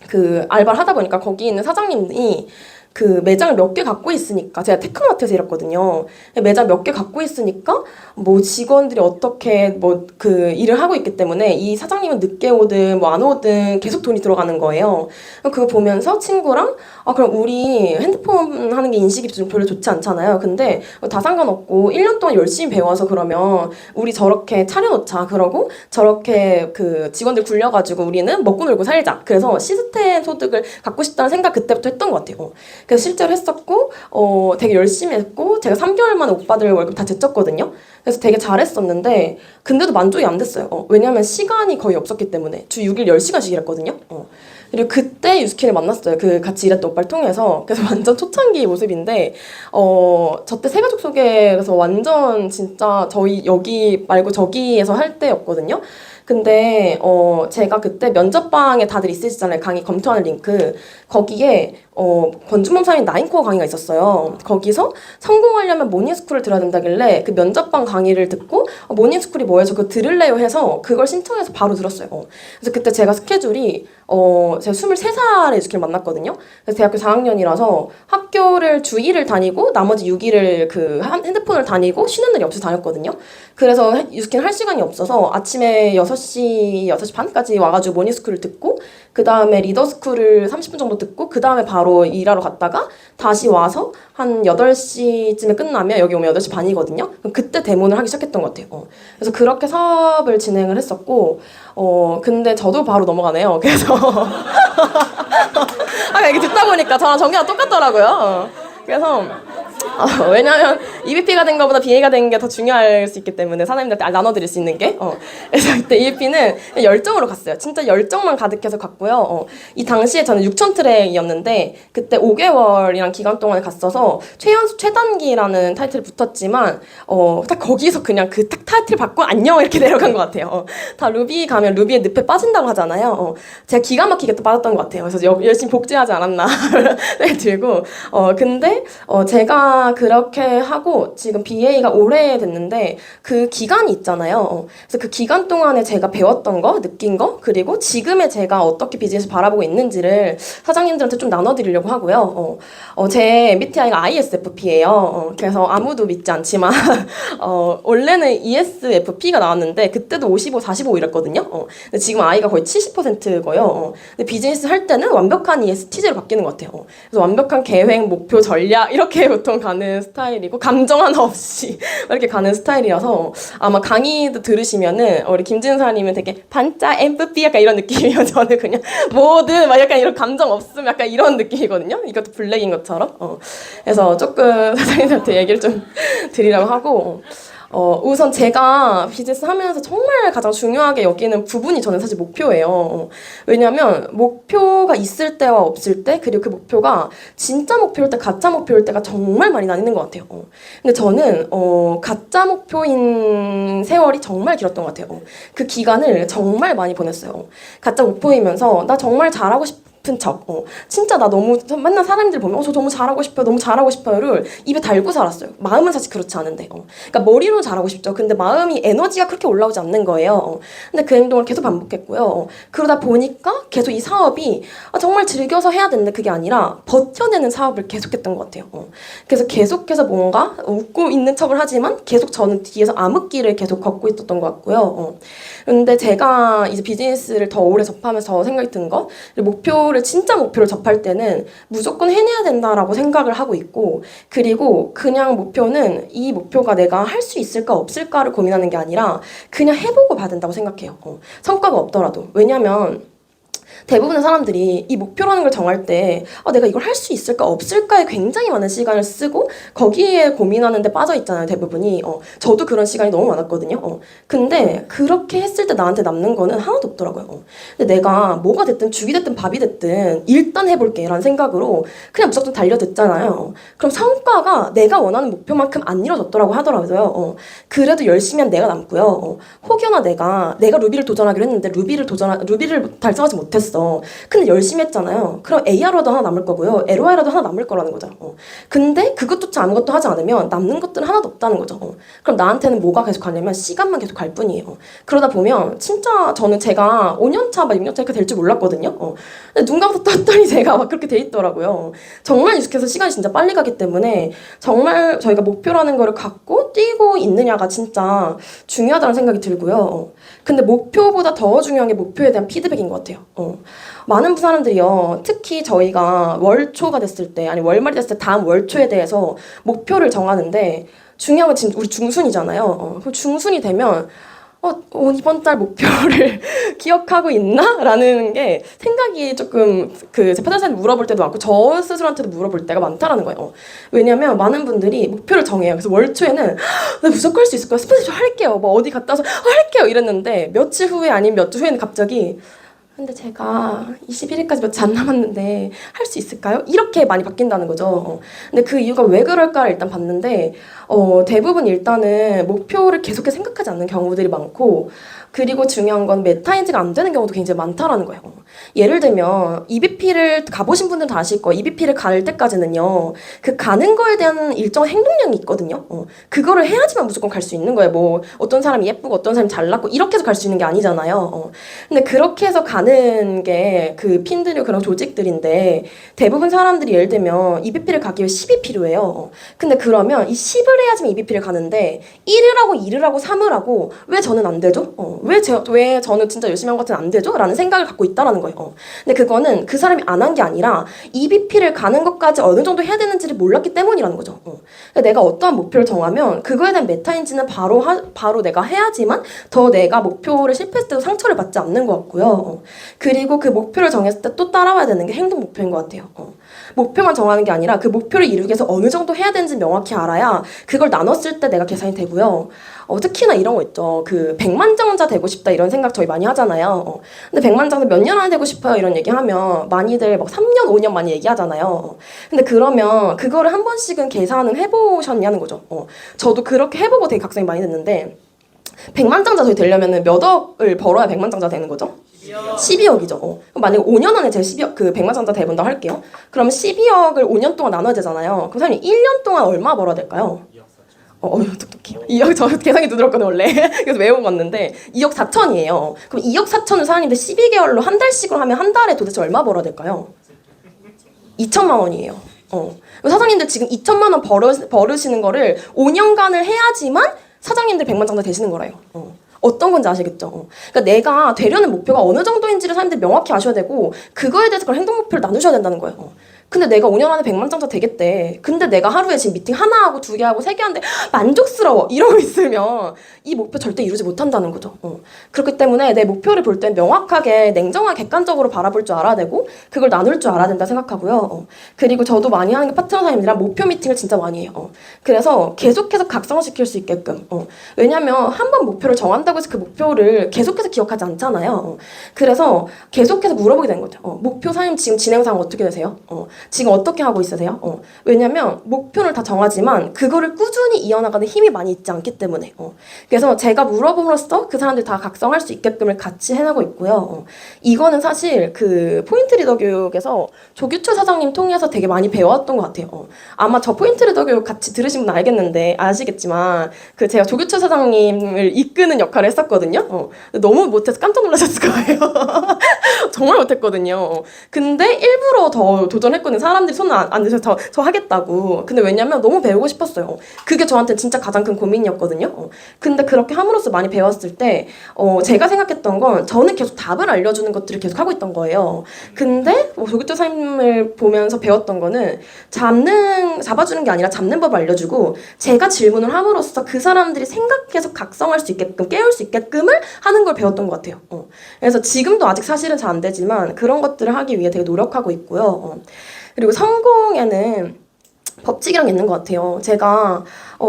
[SPEAKER 3] 그 알바를 하다 보니까 거기 있는 사장님이 그 매장을 몇 개 갖고 있으니까 제가 테크노마트에서 일했거든요. 매장 몇 개 갖고 있으니까 뭐 직원들이 어떻게 뭐 그 일을 하고 있기 때문에 이 사장님은 늦게 오든 뭐 안 오든 계속 돈이 들어가는 거예요. 그거 보면서 친구랑 그럼 우리 핸드폰 하는 게 인식이 좀 별로 좋지 않잖아요. 근데 다 상관없고 1년 동안 열심히 배워서 그러면 우리 저렇게 차려놓자. 그러고 저렇게 그 직원들 굴려가지고 우리는 먹고 놀고 살자. 그래서 시스템 소득을 갖고 싶다는 생각 그때부터 했던 것 같아요. 그래서 실제로 했었고 되게 열심히 했고 제가 3개월 만에 오빠들 월급 다 제쳤거든요. 그래서 되게 잘했었는데 근데도 만족이 안 됐어요. 왜냐면 시간이 거의 없었기 때문에 주 6일 10시간씩 일했거든요. 그리고 그때 유스킨을 만났어요. 그 같이 일했던 오빠를 통해서. 그래서 완전 초창기 모습인데 저 때 새가족 소개에서 완전 진짜 저희 여기 말고 저기에서 할 때였거든요. 근데 제가 그때 면접방에 다들 있으시잖아요. 강의 검토하는 링크. 거기에 권준범 사장님 나인코어 강의가 있었어요. 거기서 성공하려면 모닝스쿨을 들어야 된다길래 그 면접관 강의를 듣고 모닝스쿨이 뭐예요? 저 그거 들을래요? 해서 그걸 신청해서 바로 들었어요. 그래서 그때 제가 스케줄이 제가 23살에 유스키를 만났거든요. 그래서 대학교 4학년이라서 학교를 주 2일 다니고 나머지 6일을 그 핸드폰을 다니고 쉬는 날이 없이 다녔거든요. 그래서 유스키는 할 시간이 없어서 아침에 6시 반까지 와가지고 모닝스쿨을 듣고 그 다음에 리더스쿨을 30분 정도 듣고 그 다음에 바로 일하러 갔다가 다시 와서 한 8시쯤에 끝나면 여기 오면 8시 반이거든요. 그럼 그때 데모를 하기 시작했던 것 같아요. 그래서 그렇게 사업을 진행을 했었고 근데 저도 바로 넘어가네요. 그래서 이게 듣다 보니까 저랑 전개가 똑같더라고요. 그래서 왜냐면 EVP가 된 것보다 BA가 된 게 더 중요할 수 있기 때문에 사장님들한테 나눠드릴 수 있는 게 그래서 그때 EVP는 열정으로 갔어요. 진짜 열정만 가득해서 갔고요. 이 당시에 저는 6천 트랙이었는데 그때 5개월이란 기간 동안에 갔어서 최연소 최단기라는 타이틀이 붙었지만 딱 거기서 그냥 그 딱 타이틀 받고 안녕 이렇게 내려간 것 같아요. 다 루비 가면 루비의 늪에 빠진다고 하잖아요. 제가 기가 막히게 또 빠졌던 것 같아요. 그래서 열심히 복제하지 않았나 들고 근데 제가 그렇게 하고 지금 BA가 오래 됐는데 그 기간이 있잖아요. 그래서 그 기간 동안에 제가 배웠던 거, 느낀 거, 그리고 지금의 제가 어떻게 비즈니스 바라보고 있는지를 사장님들한테 좀 나눠드리려고 하고요. 제 MBTI가 ISFP예요. 그래서 아무도 믿지 않지만 원래는 ESFP가 나왔는데 그때도 55, 45 이랬거든요. 근데 지금 I가 거의 70%고요. 근데 비즈니스 할 때는 완벽한 ESTJ로 바뀌는 것 같아요. 그래서 완벽한 계획, 목표, 전략 이렇게 보통 가는 스타일이고 감정 하나 없이 이렇게 가는 스타일이라서 아마 강의도 들으시면은 우리 김진사님은 되게 반짝 엠프피 약간 이런 느낌이에요. 저는 그냥 뭐든 막 약간 이런 감정 없음 약간 이런 느낌이거든요. 이것도 블랙인 것처럼. 그래서 조금 사장님한테 얘기를 좀 드리려고 하고 우선 제가 비즈니스 하면서 정말 가장 중요하게 여기는 부분이 저는 사실 목표예요. 왜냐면 목표가 있을 때와 없을 때 그리고 그 목표가 진짜 목표일 때 가짜 목표일 때가 정말 많이 나뉘는 것 같아요. 근데 저는 가짜 목표인 세월이 정말 길었던 것 같아요. 그 기간을 정말 많이 보냈어요. 가짜 목표이면서 나 정말 잘하고 싶은 척, 진짜 나 너무 맨날 사람들 보면 저 너무 잘하고 싶어요, 너무 잘하고 싶어요를 입에 달고 살았어요. 마음은 사실 그렇지 않은데, 그러니까 머리로 잘하고 싶죠. 근데 마음이 에너지가 그렇게 올라오지 않는 거예요. 근데 그 행동을 계속 반복했고요. 그러다 보니까 계속 이 사업이 정말 즐겨서 해야 되는데 그게 아니라 버텨내는 사업을 계속했던 것 같아요. 그래서 계속해서 뭔가 웃고 있는 척을 하지만 계속 저는 뒤에서 암흑기를 계속 걷고 있었던 것 같고요. 근데 제가 이제 비즈니스를 더 오래 접하면서 생각이 든 거, 목표를 진짜 목표를 접할 때는 무조건 해내야 된다라고 생각을 하고 있고, 그리고 그냥 목표는 이 목표가 내가 할 수 있을까 없을까를 고민하는 게 아니라 그냥 해보고 봐야 된다고 생각해요. 성과가 없더라도. 왜냐면 대부분의 사람들이 이 목표라는 걸 정할 때 내가 이걸 할 수 있을까 없을까에 굉장히 많은 시간을 쓰고 거기에 고민하는 데 빠져 있잖아요, 대부분이. 저도 그런 시간이 너무 많았거든요. 근데 그렇게 했을 때 나한테 남는 거는 하나도 없더라고요. 근데 내가 뭐가 됐든 죽이 됐든 밥이 됐든 일단 해볼게 라는 생각으로 그냥 무조건 달려듣잖아요. 그럼 성과가 내가 원하는 목표만큼 안 이뤄졌더라고 하더라고요. 그래도 열심히 한 내가 남고요. 혹여나 내가 루비를 도전하기로 했는데 루비를 달성하지 못했어. 근데 열심히 했잖아요. 그럼 AR로도 하나 남을 거고요. LOI라도 하나 남을 거라는 거죠. 근데 그것조차 아무것도 하지 않으면 남는 것들은 하나도 없다는 거죠. 그럼 나한테는 뭐가 계속 가냐면 시간만 계속 갈 뿐이에요. 그러다 보면 진짜 저는 제가 5년차, 6년차 이렇게 될 줄 몰랐거든요. 근데 눈 감고 떴더니 제가 막 그렇게 돼 있더라고요. 정말 익숙해서 시간이 진짜 빨리 가기 때문에 정말 저희가 목표라는 거를 갖고 뛰고 있느냐가 진짜 중요하다는 생각이 들고요. 근데 목표보다 더 중요한 게 목표에 대한 피드백인 것 같아요. 많은 사람들이요, 특히 저희가 월초가 됐을 때, 아니 월말이 됐을 때 다음 월초에 대해서 목표를 정하는데 중요한 건 지금 우리 중순이잖아요. 그럼 중순이 되면 이번 달 목표를 기억하고 있나? 라는 게 생각이 조금 제 파트너한테 물어볼 때도 많고 저 스스로한테도 물어볼 때가 많다라는 거예요. 왜냐면 많은 분들이 목표를 정해요. 그래서 월초에는 나 무조건 할 수 있을 거야. 스페셜 할게요. 뭐 어디 갔다 와서 할게요. 이랬는데 며칠 후에 아니면 몇 주 후에는 갑자기 근데 제가 21일까지 며칠 안 남았는데 할 수 있을까요? 이렇게 많이 바뀐다는 거죠. 근데 그 이유가 왜 그럴까를 일단 봤는데 대부분 일단은 목표를 계속해서 생각하지 않는 경우들이 많고 그리고 중요한 건 메타인지가 안 되는 경우도 굉장히 많다라는 거예요. 예를 들면 EBP를 가보신 분들은 다 아실 거예요. EBP를 갈 때까지는요. 그 가는 거에 대한 일정한 행동량이 있거든요. 그거를 해야지만 무조건 갈 수 있는 거예요. 뭐 어떤 사람이 예쁘고 어떤 사람이 잘났고 이렇게 해서 갈 수 있는 게 아니잖아요. 근데 그렇게 해서 가는 게 그 핀들이 그런 조직들인데 대부분 사람들이 예를 들면 EBP를 가기 위해 10이 필요해요. 근데 그러면 이 10을 해야지만 EBP를 가는데 1을 하고 2를 하고 3을 하고 왜 저는 안 되죠? 왜 저는 진짜 열심히 한 것 같은 안 되죠? 라는 생각을 갖고 있다라는 거예요. 근데 그거는 그 사람이 안 한 게 아니라 EBP를 가는 것까지 어느 정도 해야 되는지를 몰랐기 때문이라는 거죠. 그러니까 내가 어떠한 목표를 정하면 그거에 대한 메타인지는 바로 내가 해야지만 더 내가 목표를 실패했을 때도 상처를 받지 않는 것 같고요. 그리고 그 목표를 정했을 때 또 따라와야 되는 게 행동 목표인 것 같아요. 목표만 정하는 게 아니라 그 목표를 이루기 위해서 어느 정도 해야 되는지 명확히 알아야 그걸 나눴을 때 내가 계산이 되고요. 특히나 이런 거 있죠. 그 백만장자 되고 싶다 이런 생각 저희 많이 하잖아요. 근데 백만장자 몇 년 안에 되고 싶어요 이런 얘기하면 많이들 막 3년, 5년 많이 얘기하잖아요. 근데 그러면 그거를 한 번씩은 계산을 해보셨냐는 거죠. 저도 그렇게 해보고 되게 각성이 많이 됐는데 백만장자 저희 되려면 몇 억을 벌어야 백만장자 되는 거죠? 12억이죠. 그럼 만약에 5년 안에 제가 12억, 그 백만장자 돼본다고 할게요. 그러면 12억을 5년 동안 나눠야 되잖아요. 그럼 사장님 1년 동안 얼마 벌어야 될까요? 똑똑해요. 2억, 저 계산기 두드렸거든요, 원래. 그래서 외워봤는데, 2억 4천이에요. 그럼 2억 4천을 사장님들 12개월로 한 달씩으로 하면 한 달에 도대체 얼마 벌어야 될까요? 2천만 원이에요. 사장님들 지금 2천만 원 벌으시는 거를 5년간을 해야지만 사장님들 백만장자 되시는 거래요. 어떤 건지 아시겠죠? 그러니까 내가 되려는 목표가 어느 정도인지를 사람들이 명확히 아셔야 되고 그거에 대해서 그런 행동 목표를 나누셔야 된다는 거예요. 근데 내가 5년 안에 백만장자 되겠대. 근데 내가 하루에 지금 미팅 하나 하고 2개 하고 3개 하는데 만족스러워. 이러고 있으면 이 목표 절대 이루지 못한다는 거죠. 그렇기 때문에 내 목표를 볼 땐 명확하게 냉정하게 객관적으로 바라볼 줄 알아야 되고 그걸 나눌 줄 알아야 된다 생각하고요. 그리고 저도 많이 하는 게 파트너사님들이랑 목표 미팅을 진짜 많이 해요. 그래서 계속해서 각성시킬 수 있게끔. 왜냐면 한 번 목표를 정한다고 해서 그 목표를 계속해서 기억하지 않잖아요. 그래서 계속해서 물어보게 되는 거죠. 목표 사님 지금 진행 상황 어떻게 되세요? 지금 어떻게 하고 있으세요? 왜냐면 목표를 다 정하지만 그거를 꾸준히 이어나가는 힘이 많이 있지 않기 때문에 그래서 제가 물어봄으로써 그 사람들이 다 각성할 수 있게끔을 같이 해나가고 있고요. 이거는 사실 그 포인트 리더 교육에서 조규철 사장님 통해서 되게 많이 배웠던 것 같아요. 아마 저 포인트 리더 교육 같이 들으신 분 아시겠지만 그 제가 조규철 사장님을 이끄는 역할을 했었거든요. 너무 못해서 깜짝 놀라셨을 거예요. 정말 못했거든요. 근데 일부러 더 도전했거든요. 사람들이 손을 안 드셔서 저 하겠다고. 근데 왜냐면 너무 배우고 싶었어요. 그게 저한테 진짜 가장 큰 고민이었거든요. 근데 그렇게 함으로써 많이 배웠을 때 제가 생각했던 건 저는 계속 답을 알려주는 것들을 계속 하고 있던 거예요. 근데 조규철 선생님을 보면서 배웠던 거는 잡아주는 게 아니라 잡는 법을 알려주고 제가 질문을 함으로써 그 사람들이 생각해서 각성할 수 있게끔 깨울 수 있게끔을 하는 걸 배웠던 것 같아요. 그래서 지금도 아직 사실은 잘 안 되지만 그런 것들을 하기 위해 되게 노력하고 있고요. 그리고 성공에는 법칙이랑 있는 것 같아요. 제가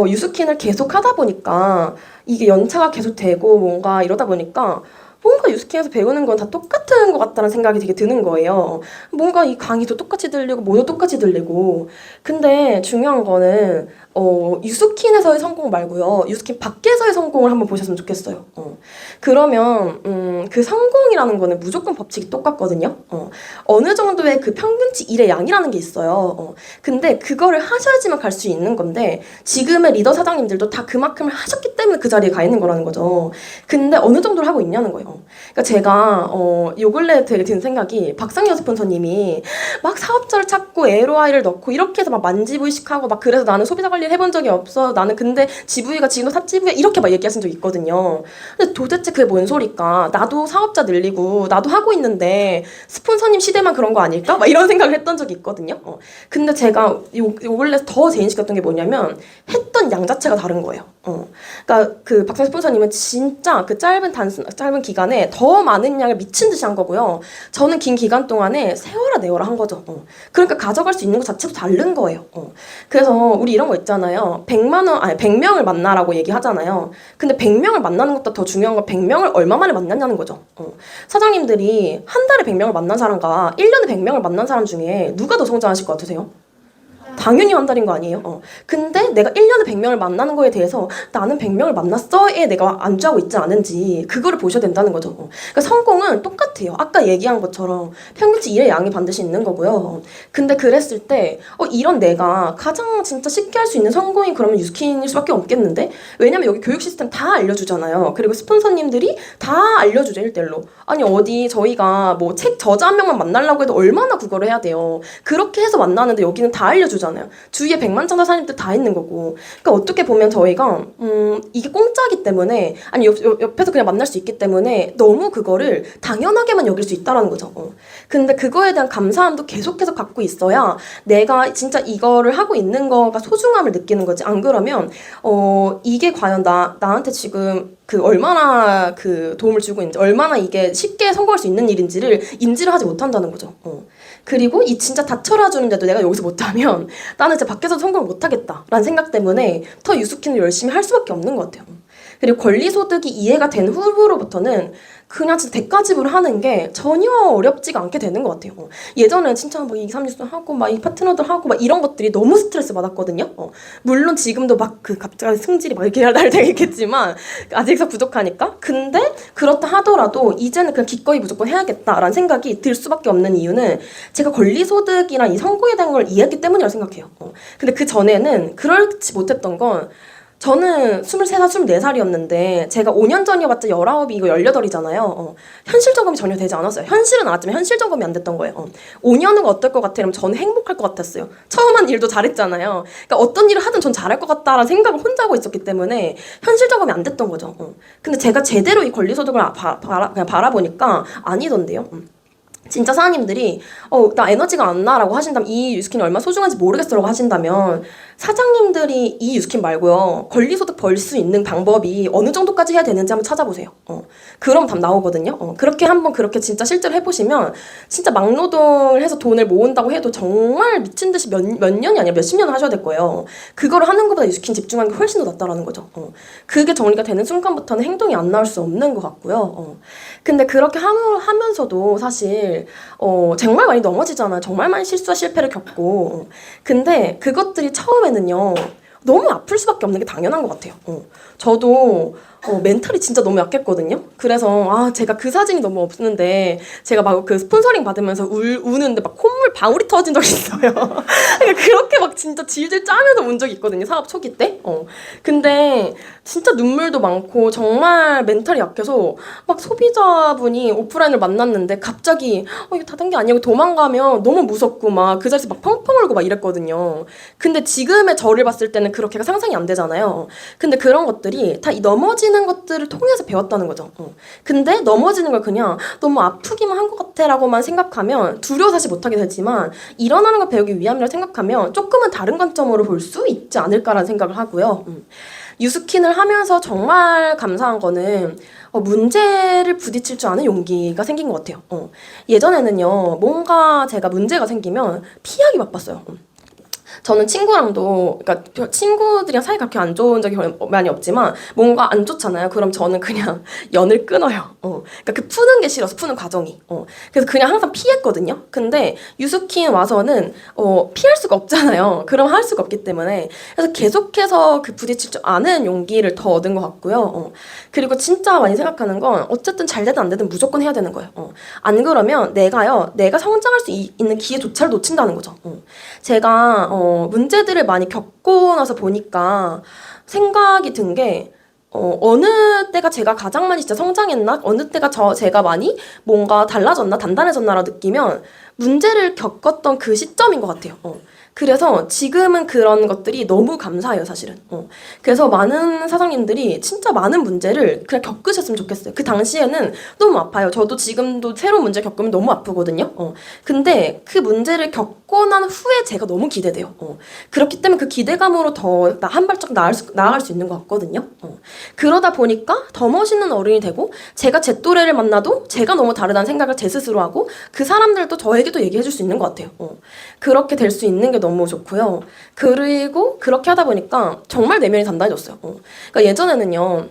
[SPEAKER 3] 유스킨을 계속 하다 보니까 이게 연차가 계속 되고 뭔가 이러다 보니까 뭔가 유스킨에서 배우는 건 다 똑같은 것 같다는 생각이 되게 드는 거예요. 뭔가 이 강의도 똑같이 들리고 뭐도 똑같이 들리고 근데 중요한 거는 유스킨에서의 성공 말고요. 유스킨 밖에서의 성공을 한번 보셨으면 좋겠어요. 그러면 그 성공이라는 거는 무조건 법칙이 똑같거든요. 어느 정도의 그 평균치 1의 양이라는 게 있어요. 근데 그거를 하셔야지만 갈 수 있는 건데 지금의 리더 사장님들도 다 그만큼을 하셨기 때문에 그 자리에 가 있는 거라는 거죠. 근데 어느 정도를 하고 있냐는 거예요. 그러니까 제가 요 근래 되게 드는 생각이 박상현 스폰서님이 막 사업자를 찾고 ROI를 넣고 이렇게 해서 막 만지부의식하고 막 그래서 나는 소비자 관리를 해본 적이 없어. 나는 근데 GV가 지금도 탑GV야 이렇게 막 얘기하신 적이 있거든요. 근데 도대체 그게 뭔 소리일까? 나도 사업자 늘리고 나도 하고 있는데 스폰서님 시대만 그런 거 아닐까? 막 이런 생각을 했던 적이 있거든요. 근데 제가 요 원래 더 재인식했던 게 뭐냐면 했던 양 자체가 다른 거예요. 그러니까 그 박상현 스폰서님은 진짜 그 짧은 기간에 더 많은 양을 미친 듯이 한 거고요. 저는 긴 기간 동안에 세워라 내워라 한 거죠. 그러니까 가져갈 수 있는 것 자체도 다른 거예요. 그래서 우리 이런 거 있잖아요. 100명을 만나라고 얘기하잖아요. 근데 100명을 만나는 것보다 더 중요한 건 100명을 얼마 만에 만났냐는 거죠. 사장님들이 한 달에 100명을 만난 사람과 1년에 100명을 만난 사람 중에 누가 더 성장하실 것 같으세요? 당연히 한 달인 거 아니에요. 근데 내가 1년에 100명을 만나는 거에 대해서 나는 100명을 만났어에 내가 안주하고 있지 않은지 그거를 보셔야 된다는 거죠. 그러니까 성공은 똑같아요. 아까 얘기한 것처럼 평균치 1의 양이 반드시 있는 거고요. 근데 그랬을 때 이런 내가 가장 진짜 쉽게 할 수 있는 성공이 그러면 유스킨일 수밖에 없겠는데? 왜냐면 여기 교육 시스템 다 알려주잖아요. 그리고 스폰서님들이 다 알려주죠, 1대1로. 아니 어디 저희가 뭐 책 저자 한 명만 만나려고 해도 얼마나 그거를 해야 돼요. 그렇게 해서 만나는데 여기는 다 알려주잖아요. 주위에 100만 장사사님들 다 있는 거고. 그러니까 어떻게 보면 저희가 이게 공짜기 때문에 아니 옆에서 그냥 만날 수 있기 때문에 너무 그거를 당연하게만 여길 수 있다라는 거죠. 근데 그거에 대한 감사함도 계속해서 갖고 있어야 내가 진짜 이거를 하고 있는 거가 소중함을 느끼는 거지. 안 그러면 이게 과연 나한테 지금 그 얼마나 그 도움을 주고 있는지, 얼마나 이게 쉽게 성공할 수 있는 일인지를 인지를 하지 못한다는 거죠. 그리고 이 진짜 다 쳐라주는데도 내가 여기서 못하면 나는 진짜 밖에서 성공을 못하겠다라는 생각 때문에 더 유스킨을 열심히 할 수밖에 없는 것 같아요. 그리고 권리소득이 이해가 된 후로부터는 그냥 진짜 대가 지불하는 게 전혀 어렵지가 않게 되는 것 같아요. 예전에는 진짜 막 2, 3뉴스 하고 막 이 파트너들 하고 막 이런 것들이 너무 스트레스 받았거든요. 물론 지금도 막 그 갑자기 승질이 막 이렇게 날되겠지만 아직서 부족하니까. 근데 그렇다 하더라도 이제는 그냥 기꺼이 무조건 해야겠다라는 생각이 들 수밖에 없는 이유는 제가 권리소득이랑 이 성공에 대한 걸 이해했기 때문이라고 생각해요. 근데 그 전에는 그렇지 못했던 건 저는 23살, 24살이었는데 제가 5년 전이어봤자 19이고 18이잖아요. 현실 점검이 전혀 되지 않았어요. 현실은 알았지만 현실 점검이 안 됐던 거예요. 5년 후가 어떨 것 같아? 그러면 저는 행복할 것 같았어요. 처음 한 일도 잘했잖아요. 그러니까 어떤 일을 하든 전 잘할 것 같다라는 생각을 혼자 하고 있었기 때문에 현실 점검이 안 됐던 거죠. 근데 제가 제대로 이 권리소득을 그냥 바라보니까 아니던데요. 진짜 사장님들이 나 에너지가 안 나라고 하신다면, 이 유스킨이 얼마나 소중한지 모르겠어라고 하신다면 사장님들이 이 유스킨 말고요 권리소득 벌 수 있는 방법이 어느 정도까지 해야 되는지 한번 찾아보세요. 그럼 답 나오거든요. 그렇게 한번 그렇게 진짜 실제로 해보시면 진짜 막노동을 해서 돈을 모은다고 해도 정말 미친 듯이 몇 년이 아니라 몇십 년을 하셔야 될 거예요. 그거를 하는 것보다 유스킨 집중하는 게 훨씬 더 낫다라는 거죠. 그게 정리가 되는 순간부터는 행동이 안 나올 수 없는 것 같고요. 근데 그렇게 하면서도 사실 정말 많이 넘어지잖아요. 정말 많이 실수와 실패를 겪고. 근데 그것들이 처음에는요 너무 아플 수밖에 없는 게 당연한 것 같아요. 저도 멘탈이 진짜 너무 약했거든요. 그래서 제가 그 사진이 너무 없는데 제가 막 그 스폰서링 받으면서 우는데 막 콧물 방울이 터진 적이 있어요. 그러니까 그렇게 막 진짜 질질 짜면서 운 적이 있거든요. 사업 초기 때. 근데 진짜 눈물도 많고 정말 멘탈이 약해서 막 소비자분이 오프라인을 만났는데 갑자기 이거 다 된 게 아니고 도망가면 너무 무섭고 막 그 자리에서 막 펑펑 울고 막 이랬거든요. 근데 지금의 저를 봤을 때는 그렇게가 상상이 안 되잖아요. 근데 그런 것들이 다 이 넘어지는 것들을 통해서 배웠다는 거죠. 근데 넘어지는 걸 그냥 너무 아프기만 한 것 같아 라고만 생각하면 두려워서 다시 못하게 되지만 일어나는 걸 배우기 위함이라고 생각하면 조금은 다른 관점으로 볼 수 있지 않을까라는 생각을 하고요. 유스킨을 하면서 정말 감사한 거는 문제를 부딪힐 줄 아는 용기가 생긴 것 같아요. 예전에는요 뭔가 제가 문제가 생기면 피하기 바빴어요. 저는 친구랑도, 그러니까 친구들이랑 사이 그렇게 안 좋은 적이 많이 없지만 뭔가 안 좋잖아요. 그럼 저는 그냥 연을 끊어요. 그러니까 그 푸는 게 싫어서, 푸는 과정이. 그래서 그냥 항상 피했거든요. 근데 유스킨 와서는 피할 수가 없잖아요. 그럼 할 수가 없기 때문에. 그래서 계속해서 그 부딪힐 줄 아는 용기를 더 얻은 것 같고요. 그리고 진짜 많이 생각하는 건 어쨌든 잘 되든 안 되든 무조건 해야 되는 거예요. 안 그러면 내가 성장할 수 있는 기회조차를 놓친다는 거죠. 제가 문제들을 많이 겪고 나서 보니까 생각이 든 게 어느 때가 제가 가장 많이 진짜 성장했나? 어느 때가 제가 많이 뭔가 달라졌나? 단단해졌나라 느끼면 문제를 겪었던 그 시점인 것 같아요. 그래서 지금은 그런 것들이 너무 감사해요, 사실은. 그래서 많은 사장님들이 진짜 많은 문제를 그냥 겪으셨으면 좋겠어요. 그 당시에는 너무 아파요. 저도 지금도 새로운 문제 겪으면 너무 아프거든요. 근데 그 문제를 겪고 난 후에 제가 너무 기대돼요. 그렇기 때문에 그 기대감으로 더 한 발짝 나아갈 수 있는 것 같거든요. 그러다 보니까 더 멋있는 어른이 되고 제가 제 또래를 만나도 제가 너무 다르다는 생각을 제 스스로 하고 그 사람들도 저에게도 얘기해 줄 수 있는 것 같아요. 그렇게 될 수 있는 게 너무 좋고요. 그리고 그렇게 하다 보니까 정말 내면이 단단해졌어요. 그러니까 예전에는요.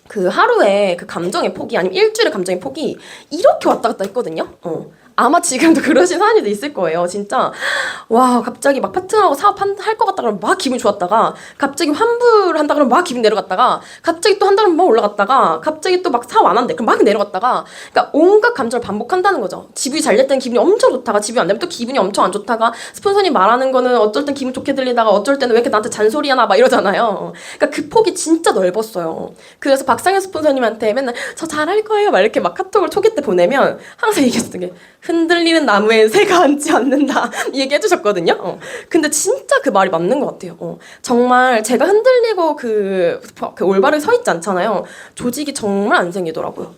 [SPEAKER 3] 그 하루에 그 감정의 폭이 아니면 일주일의 감정의 폭이 이렇게 왔다 갔다 했거든요. 아마 지금도 그러신 사람들도 있을 거예요. 진짜 와 갑자기 막 파트너하고 사업할 것 같다 그러면 막 기분이 좋았다가 갑자기 환불을 한다 그러면 막 기분 내려갔다가 갑자기 또 한다 그러면 막 올라갔다가 갑자기 또 막 사업 안 한대 그럼 막 내려갔다가 그러니까 온갖 감정을 반복한다는 거죠. 지분이 잘 될 때는 기분이 엄청 좋다가 지분이 안 되면 또 기분이 엄청 안 좋다가 스폰서님 말하는 거는 어쩔 땐 기분 좋게 들리다가 어쩔 때는 왜 이렇게 나한테 잔소리 하나 막 이러잖아요. 그러니까 그 폭이 진짜 넓었어요. 그래서 박상현 스폰서님한테 맨날 저 잘할 거예요 막 이렇게 막 카톡을 초기 때 보내면 항상 얘기했던 게 흔들리는 나무에 새가 앉지 않는다 얘기해 주셨거든요. 근데 진짜 그 말이 맞는 것 같아요. 정말 제가 흔들리고 그 올바르게 서 있지 않잖아요. 조직이 정말 안 생기더라고요.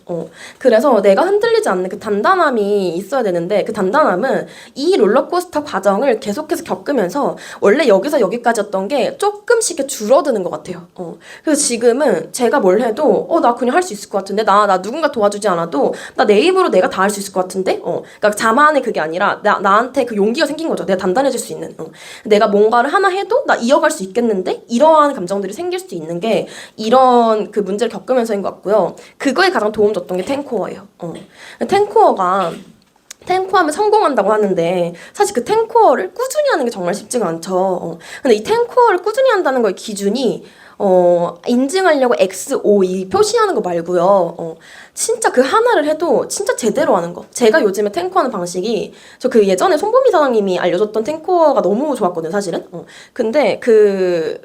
[SPEAKER 3] 그래서 내가 흔들리지 않는 그 단단함이 있어야 되는데 그 단단함은 이 롤러코스터 과정을 계속해서 겪으면서 원래 여기서 여기까지였던 게 조금씩 이렇게 줄어드는 것 같아요. 그래서 지금은 제가 뭘 해도 나 그냥 할 수 있을 것 같은데 나 누군가 도와주지 않아도 나 내 입으로 내가 다 할 수 있을 것 같은데 그러니까 자만의 그게 아니라 나한테 그 용기가 생긴 거죠. 내가 단단해질 수 있는 내가 뭔가를 하나 해도 나 이어갈 수 있겠는데 이러한 감정들이 생길 수 있는 게 이런 그 문제를 겪으면서인 것 같고요. 그거에 가장 도움 줬던 게 탱코어예요. 탱코하면 성공한다고 하는데 사실 그 탱코어를 꾸준히 하는 게 정말 쉽지가 않죠. 근데 이 탱코어를 꾸준히 한다는 거의 기준이 인증하려고 XO 이 표시하는 거 말고요. 진짜 그 하나를 해도 진짜 제대로 하는 거. 제가 요즘에 탱커하는 방식이 저 그 예전에 손보미 사장님이 알려줬던 탱커가 너무 좋았거든요, 사실은. 근데 그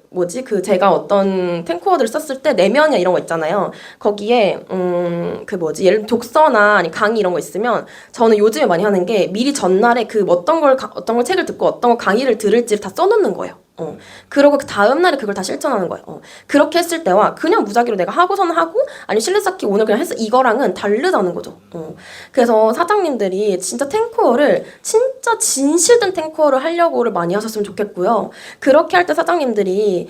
[SPEAKER 3] 제가 어떤 탱커들을 썼을 때 내면이나 이런 거 있잖아요. 거기에 예를 들면 독서나 아니 강의 이런 거 있으면 저는 요즘에 많이 하는 게 미리 전날에 그 어떤 걸 책을 듣고 어떤 걸 강의를 들을지를 다 써놓는 거예요. 그러고 그 다음날에 그걸 다 실천하는 거예요. 그렇게 했을 때와 그냥 무작위로 내가 하고선 하고 아니 실내 쌓기 오늘 그냥 했어 이거랑은 다르다는 거죠. 그래서 사장님들이 진짜 탱코어를 진짜 진실된 탱코어를 하려고를 많이 하셨으면 좋겠고요. 그렇게 할 때 사장님들이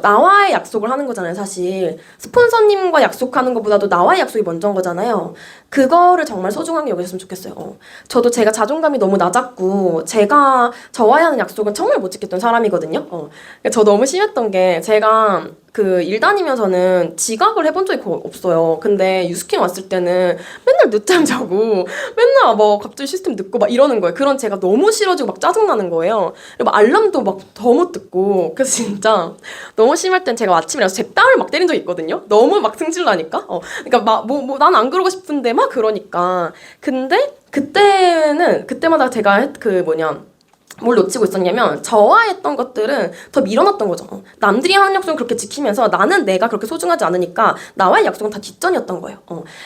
[SPEAKER 3] 나와의 약속을 하는 거잖아요. 사실 스폰서님과 약속하는 것보다도 나와의 약속이 먼저인 거잖아요. 그거를 정말 소중하게 여기셨으면 좋겠어요. 저도 제가 자존감이 너무 낮았고 제가 저와의 하는 약속은 정말 못 지켰던 사람이거든요. 저 너무 심했던 게 제가 그 일 다니면서는 지각을 해본 적이 거의 없어요. 근데 유스킨 왔을 때는 맨날 늦잠 자고 맨날 뭐 갑자기 시스템 늦고 막 이러는 거예요. 그런 제가 너무 싫어지고 막 짜증나는 거예요. 그리고 막 알람도 막 더 못 듣고 그래서 진짜 너무 심할 땐 제가 아침이라서 제 딸을 막 때린 적이 있거든요. 너무 막 승질 나니까. 그러니까 막 난 안 그러고 싶은데 막 그러니까. 근데 그때마다 제가 뭘 놓치고 있었냐면 저와 했던 것들은 더 밀어놨던 거죠. 남들이 하는 약속은 그렇게 지키면서 나는 내가 그렇게 소중하지 않으니까 나와의 약속은 다 뒷전이었던 거예요.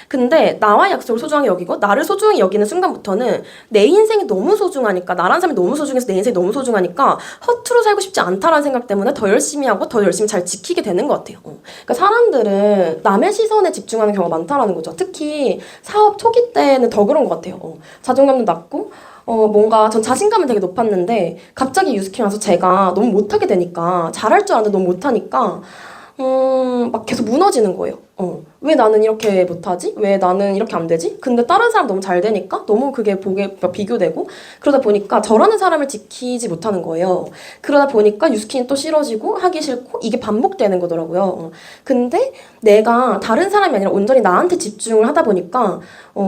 [SPEAKER 3] 근데 나와의 약속을 소중하게 여기고 나를 소중히 여기는 순간부터는 내 인생이 너무 소중하니까 나란 사람이 너무 소중해서 내 인생이 너무 소중하니까 허투루 살고 싶지 않다라는 생각 때문에 더 열심히 하고 더 열심히 잘 지키게 되는 것 같아요. 그러니까 사람들은 남의 시선에 집중하는 경우가 많다라는 거죠. 특히 사업 초기 때는 더 그런 것 같아요. 자존감도 낮고 뭔가 전 자신감은 되게 높았는데 갑자기 유스킨 와서 제가 너무 못하게 되니까 잘할 줄 아는데 너무 못하니까 막 계속 무너지는 거예요. 왜 나는 이렇게 못하지? 왜 나는 이렇게 안 되지? 근데 다른 사람 너무 잘 되니까 너무 그게 비교되고 그러다 보니까 저라는 사람을 지키지 못하는 거예요. 그러다 보니까 유스킨이 또 싫어지고 하기 싫고 이게 반복되는 거더라고요. 근데 내가 다른 사람이 아니라 온전히 나한테 집중을 하다 보니까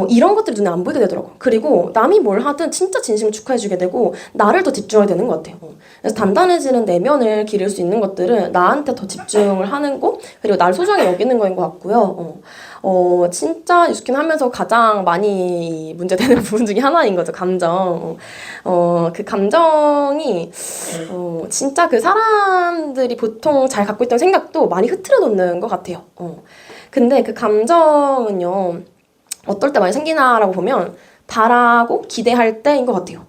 [SPEAKER 3] 이런 것들이 눈에 안 보이게 되더라고요. 그리고 남이 뭘 하든 진짜 진심을 축하해주게 되고 나를 더 집중하게 되는 것 같아요. 그래서 단단해지는 내면을 기를 수 있는 것들은 나한테 더 집중을 하는 거 그리고 나를 소중하게 여기는 거인 것 같고요. 진짜 유스킨 하면서 가장 많이 문제되는 부분 중에 하나인 거죠. 감정. 그 감정이 진짜 그 사람들이 보통 잘 갖고 있던 생각도 많이 흐트러 놓는 것 같아요. 근데 그 감정은요. 어떨 때 많이 생기나라고 보면 바라고 기대할 때인 것 같아요.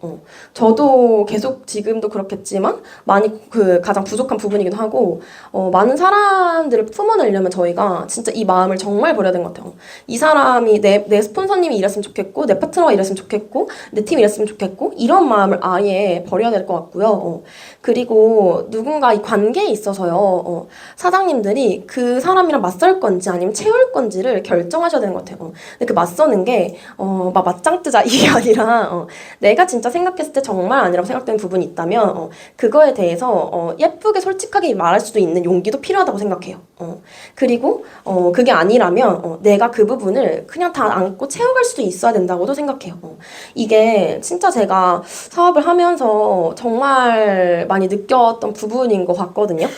[SPEAKER 3] 저도 계속 지금도 그렇겠지만 많이 그 가장 부족한 부분이기도 하고 많은 사람들을 품어내려면 저희가 진짜 이 마음을 정말 버려야 되는 것 같아요. 이 사람이 내 스폰서님이 이랬으면 좋겠고 내 파트너가 이랬으면 좋겠고 내 팀이 이랬으면 좋겠고 이런 마음을 아예 버려야 될 것 같고요. 그리고 누군가 이 관계에 있어서요. 사장님들이 그 사람이랑 맞설 건지 아니면 채울 건지를 결정하셔야 되는 것 같아요. 근데 그 맞서는 게 막 맞짱 뜨자 이게 아니라 내가 진짜 생각했을 때 정말 아니라고 생각되는 부분이 있다면 그거에 대해서 예쁘게 솔직하게 말할 수도 있는 용기도 필요하다고 생각해요. 그리고 그게 아니라면 내가 그 부분을 그냥 다 안고 채워갈 수도 있어야 된다고도 생각해요. 이게 진짜 제가 사업을 하면서 정말 많이 느꼈던 부분인 것 같거든요.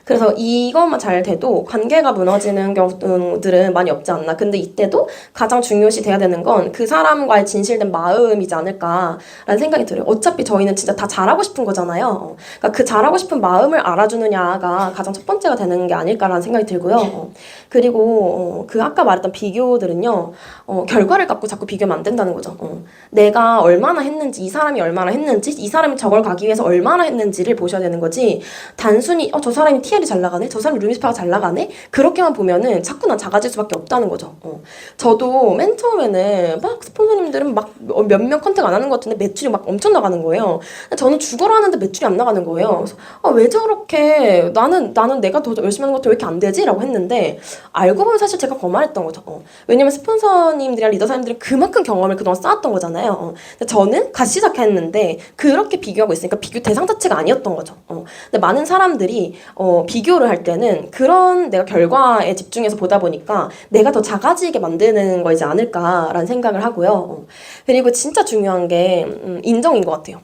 [SPEAKER 3] 그래서 이것만 잘 돼도 관계가 무너지는 경우들은 많이 없지 않나. 근데 이때도 가장 중요시 돼야 되는 건 그 사람과의 진실된 마음이지 않을까라는 생각이 들어요. 어차피 저희는 진짜 다 잘하고 싶은 거잖아요. 그러니까 그 잘하고 싶은 마음을 알아주느냐가 가장 첫 번째가 되는 게 아닐까라는 생각이 들고요. 그리고 그 아까 말했던 비교들은요. 결과를 갖고 자꾸 비교하면 안 된다는 거죠. 내가 얼마나 했는지, 이 사람이 얼마나 했는지, 이 사람이 저걸 가기 위해서 얼마나 했는지를 보셔야 되는 거지. 단순히 저 사람이 TL이 잘 나가네, 저 사람이 루미스파가 잘 나가네, 그렇게만 보면은 자꾸 난 작아질 수밖에 없다는 거죠. 저도 맨 처음에는 막 스폰서님들은 막 몇 명 컨택 안 하는 것 같은데 매출이 막 엄청 나가는 거예요. 저는 죽어라 하는데 매출이 안 나가는 거예요. 그래서 왜 저렇게 나는 내가 더 열심히 하는 것도 왜 이렇게 안 되지? 라고 했는데 알고 보면 사실 제가 거말했던 거죠. 왜냐면 스폰서님들이랑 리더사님들은 그만큼 경험을 그동안 쌓았던 거잖아요. 근데 저는 같이 시작했는데 그렇게 비교하고 있으니까 비교 대상 자체가 아니었던 거죠. 근데 많은 사람들이 비교를 할 때는 그런 내가 결과에 집중해서 보다 보니까 내가 더 작아지게 만드는 거이지 않을까라는 생각을 하고요. 그리고 진짜 중요한 게 인정인 것 같아요.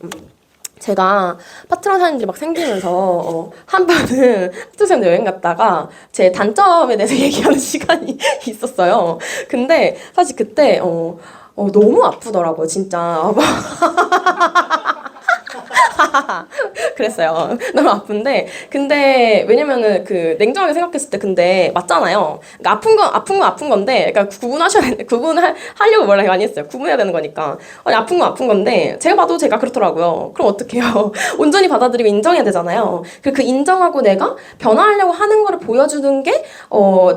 [SPEAKER 3] 제가 파트너 사람들이 막 생기면서 한 번은 파트너 여행 갔다가 제 단점에 대해서 얘기하는 시간이 있었어요. 근데 사실 그때 너무 아프더라고요, 진짜. 그랬어요. 너무 아픈데 근데 왜냐면은 그 냉정하게 생각했을 때 근데 맞잖아요. 그러니까 아픈 건데 그러니까 구분하려고 뭐라 많이 했어요. 구분해야 되는 거니까. 아니 아픈 건 아픈 건데 제가 봐도 제가 그렇더라고요. 그럼 어떡해요? 온전히 받아들이고 인정해야 되잖아요. 그 인정하고 내가 변화하려고 하는 거를 보여주는 게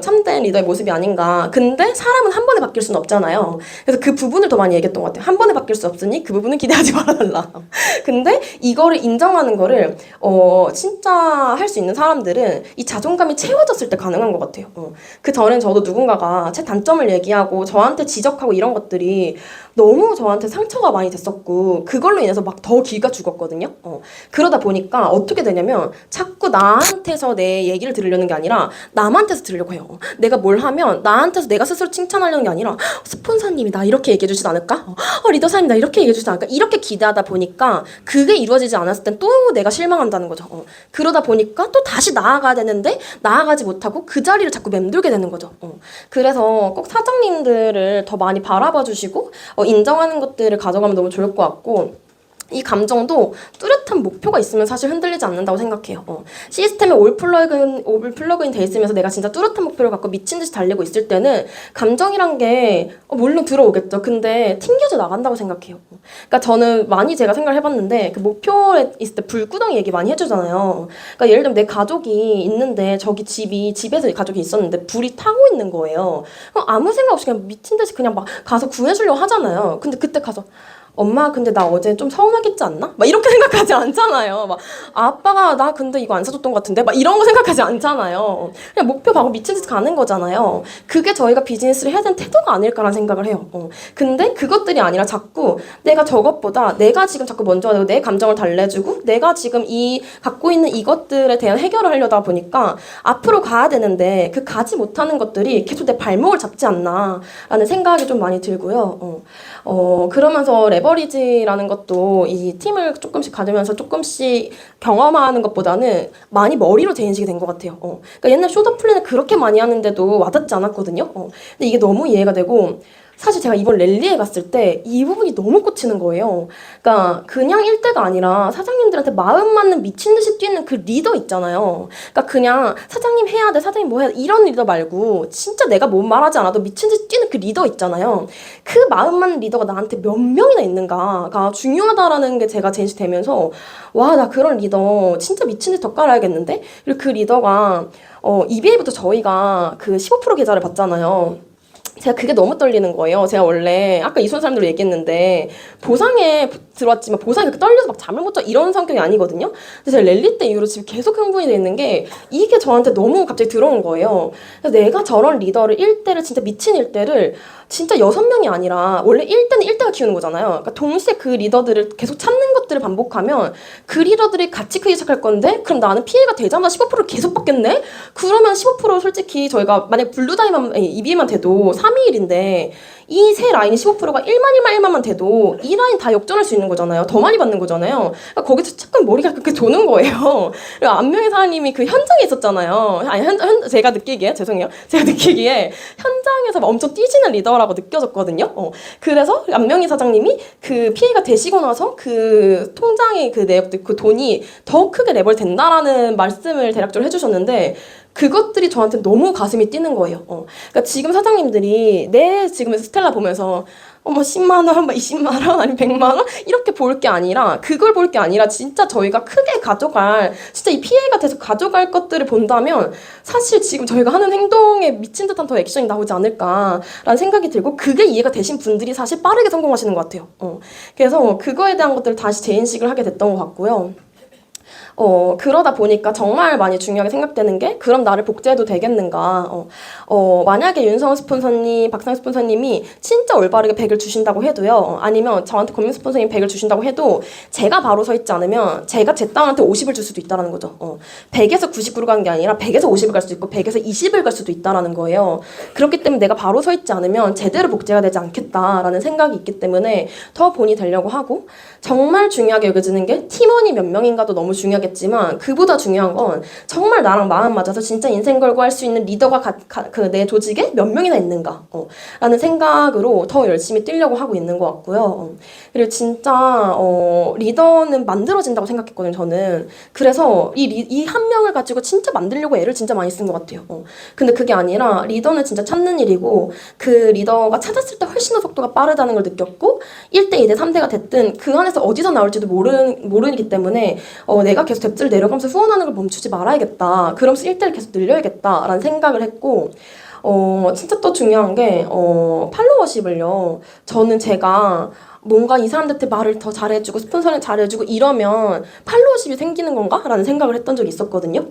[SPEAKER 3] 참된 리더의 모습이 아닌가. 근데 사람은 한 번에 바뀔 수는 없잖아요. 그래서 그 부분을 더 많이 얘기했던 것 같아요. 한 번에 바뀔 수 없으니 그 부분은 기대하지 말아달라. 근데 이거를 인정하는 거를 진짜 할 수 있는 사람들은 이 자존감이 채워졌을 때 가능한 것 같아요. 그 전엔 저도 누군가가 제 단점을 얘기하고 저한테 지적하고 이런 것들이 너무 저한테 상처가 많이 됐었고 그걸로 인해서 막 더 기가 죽었거든요. 그러다 보니까 어떻게 되냐면 자꾸 나한테서 내 얘기를 들으려는 게 아니라 남한테서 들으려고 해요. 내가 뭘 하면 나한테서 내가 스스로 칭찬하려는 게 아니라 스폰서님이 나 이렇게 얘기해 주지 않을까? 리더사님이 나 이렇게 얘기해 주지 않을까? 이렇게 기대하다 보니까 그게 이루어지지 않았을 땐 또 내가 실망한다는 거죠. 그러다 보니까 또 다시 나아가야 되는데 나아가지 못하고 그 자리를 자꾸 맴돌게 되는 거죠. 그래서 꼭 사장님들을 더 많이 바라봐 주시고 인정하는 것들을 가져가면 너무 좋을 것 같고 이 감정도 뚜렷한 목표가 있으면 사실 흔들리지 않는다고 생각해요. 시스템에 올 플러그인 돼 있으면서 내가 진짜 뚜렷한 목표를 갖고 미친 듯이 달리고 있을 때는 감정이란 게 물론 들어오겠죠. 근데 튕겨져 나간다고 생각해요. 그러니까 저는 많이 제가 생각을 해봤는데 그 목표에 있을 때 불구덩이 얘기 많이 해주잖아요. 그러니까 예를 들면 내 가족이 있는데 집에서 가족이 있었는데 불이 타고 있는 거예요. 그럼 아무 생각 없이 그냥 미친 듯이 그냥 막 가서 구해주려고 하잖아요. 근데 그때 가서 엄마 근데 나 어제 좀 서운하겠지 않나? 막 이렇게 생각하지 않잖아요. 막 아빠가 나 근데 이거 안 사줬던 것 같은데 막 이런 거 생각하지 않잖아요. 그냥 목표 받고 미친 듯이 가는 거잖아요. 그게 저희가 비즈니스를 해야 되는 태도가 아닐까라는 생각을 해요. 근데 그것들이 아니라 자꾸 내가 저것보다 내가 지금 자꾸 먼저 하고 내 감정을 달래주고 내가 지금 갖고 있는 이것들에 대한 해결을 하려다 보니까 앞으로 가야 되는데 그 가지 못하는 것들이 계속 내 발목을 잡지 않나라는 생각이 좀 많이 들고요. 그러면서 레버리지라는 것도 이 팀을 조금씩 가지면서 조금씩 경험하는 것보다는 많이 머리로 재인식이 된 것 같아요. 그러니까 옛날 쇼더 플랜을 그렇게 많이 하는데도 와닿지 않았거든요. 근데 이게 너무 이해가 되고 사실 제가 이번 랠리에 갔을 때 이 부분이 너무 꽂히는 거예요. 그러니까 그냥 1대가 아니라 사장님들한테 마음 맞는 미친 듯이 뛰는 그 리더 있잖아요. 그러니까 그냥 사장님 해야 돼, 사장님 뭐 해야 돼 이런 리더 말고 진짜 내가 뭐 말하지 않아도 미친 듯이 뛰는 그 리더 있잖아요. 그 마음 맞는 리더가 나한테 몇 명이나 있는가가 중요하다라는 게 제가 제시되면서 와, 나 그런 리더 진짜 미친 듯이 더 깔아야겠는데? 그리고 그 리더가 EBA부터 저희가 그 15% 계좌를 받잖아요. 제가 그게 너무 떨리는 거예요. 제가 원래 아까 이손 사람들로 얘기했는데 보상에 들어왔지만 보상이 그렇게 떨려서 막 잠을 못 자 이런 성격이 아니거든요. 근데 제가 랠리 때 이후로 지금 계속 흥분이 돼 있는 게 이게 저한테 너무 갑자기 들어온 거예요. 그래서 내가 저런 리더를 1대를 진짜 미친 1대를 진짜 6명이 아니라 원래 1대는 1대가 키우는 거잖아요. 그러니까 동시에 그 리더들을 계속 찾는 것도 것들을 반복하면 그 리더들이 같이 크기 시작할 건데 그럼 나는 피해가 되자마자 15%를 계속 받겠네? 그러면 15% 솔직히 저희가 만약 블루다이만 EB만 돼도 3위일인데 이 세 라인이 15%가 1만 돼도 이 라인 다 역전할 수 있는 거잖아요. 더 많이 받는 거잖아요. 그러니까 거기서 잠깐 머리가 그렇게 도는 거예요. 그리고 안명희 사장님이 그 현장에 있었잖아요. 아니 제가 느끼기에 죄송해요. 제가 느끼기에 현장에서 막 엄청 뛰지는 리더라고 느껴졌거든요. 그래서 안명희 사장님이 그 피해가 되시고 나서 그 통장에 그 돈이 더 크게 레벌된다라는 말씀을 대략적으로 해주셨는데 그것들이 저한테 너무 가슴이 뛰는 거예요. 그러니까 지금 사장님들이 내 지금 스텔라 보면서 뭐 10만 원, 뭐 20만 원, 아니면 100만 원 이렇게 볼 게 아니라 그걸 볼 게 아니라 진짜 저희가 크게 가져갈 진짜 이 피해가 돼서 가져갈 것들을 본다면 사실 지금 저희가 하는 행동에 미친 듯한 더 액션이 나오지 않을까라는 생각이 들고 그게 이해가 되신 분들이 사실 빠르게 성공하시는 것 같아요. 그래서 그거에 대한 것들을 다시 재인식을 하게 됐던 것 같고요. 그러다 보니까 정말 많이 중요하게 생각되는 게 그럼 나를 복제해도 되겠는가 만약에 윤성호 스폰서님, 박상희 스폰서님이 진짜 올바르게 100을 주신다고 해도요 아니면 저한테 권민 스폰서님 100을 주신다고 해도 제가 바로 서 있지 않으면 제가 제 땅한테 50을 줄 수도 있다는 거죠 100에서 99로 가는 게 아니라 100에서 50을 갈 수도 있고 100에서 20을 갈 수도 있다는 거예요 그렇기 때문에 내가 바로 서 있지 않으면 제대로 복제가 되지 않겠다라는 생각이 있기 때문에 더 본이 되려고 하고 정말 중요하게 여겨지는 게 팀원이 몇 명인가도 너무 중요하겠지만 그보다 중요한 건 정말 나랑 마음 맞아서 진짜 인생 걸고 할 수 있는 리더가 내 조직에 몇 명이나 있는가 라는 생각으로 더 열심히 뛰려고 하고 있는 것 같고요. 그리고 진짜 리더는 만들어진다고 생각했거든요. 저는 그래서 이 한 명을 가지고 진짜 만들려고 애를 진짜 많이 쓴 것 같아요. 근데 그게 아니라 리더는 진짜 찾는 일이고 그 리더가 찾았을 때 훨씬 더 속도가 빠르다는 걸 느꼈고 1대, 2대, 3대가 됐든 그 안에서 어디서 나올지도 모르기 때문에 내가 계속 뎁즈를 내려가면서 후원하는 걸 멈추지 말아야겠다. 그러면서 1대를 계속 늘려야겠다라는 생각을 했고 진짜 또 중요한 게 팔로워십을요. 저는 제가 뭔가 이 사람들한테 말을 더 잘해주고 스폰서를 잘해주고 이러면 팔로워십이 생기는 건가? 라는 생각을 했던 적이 있었거든요.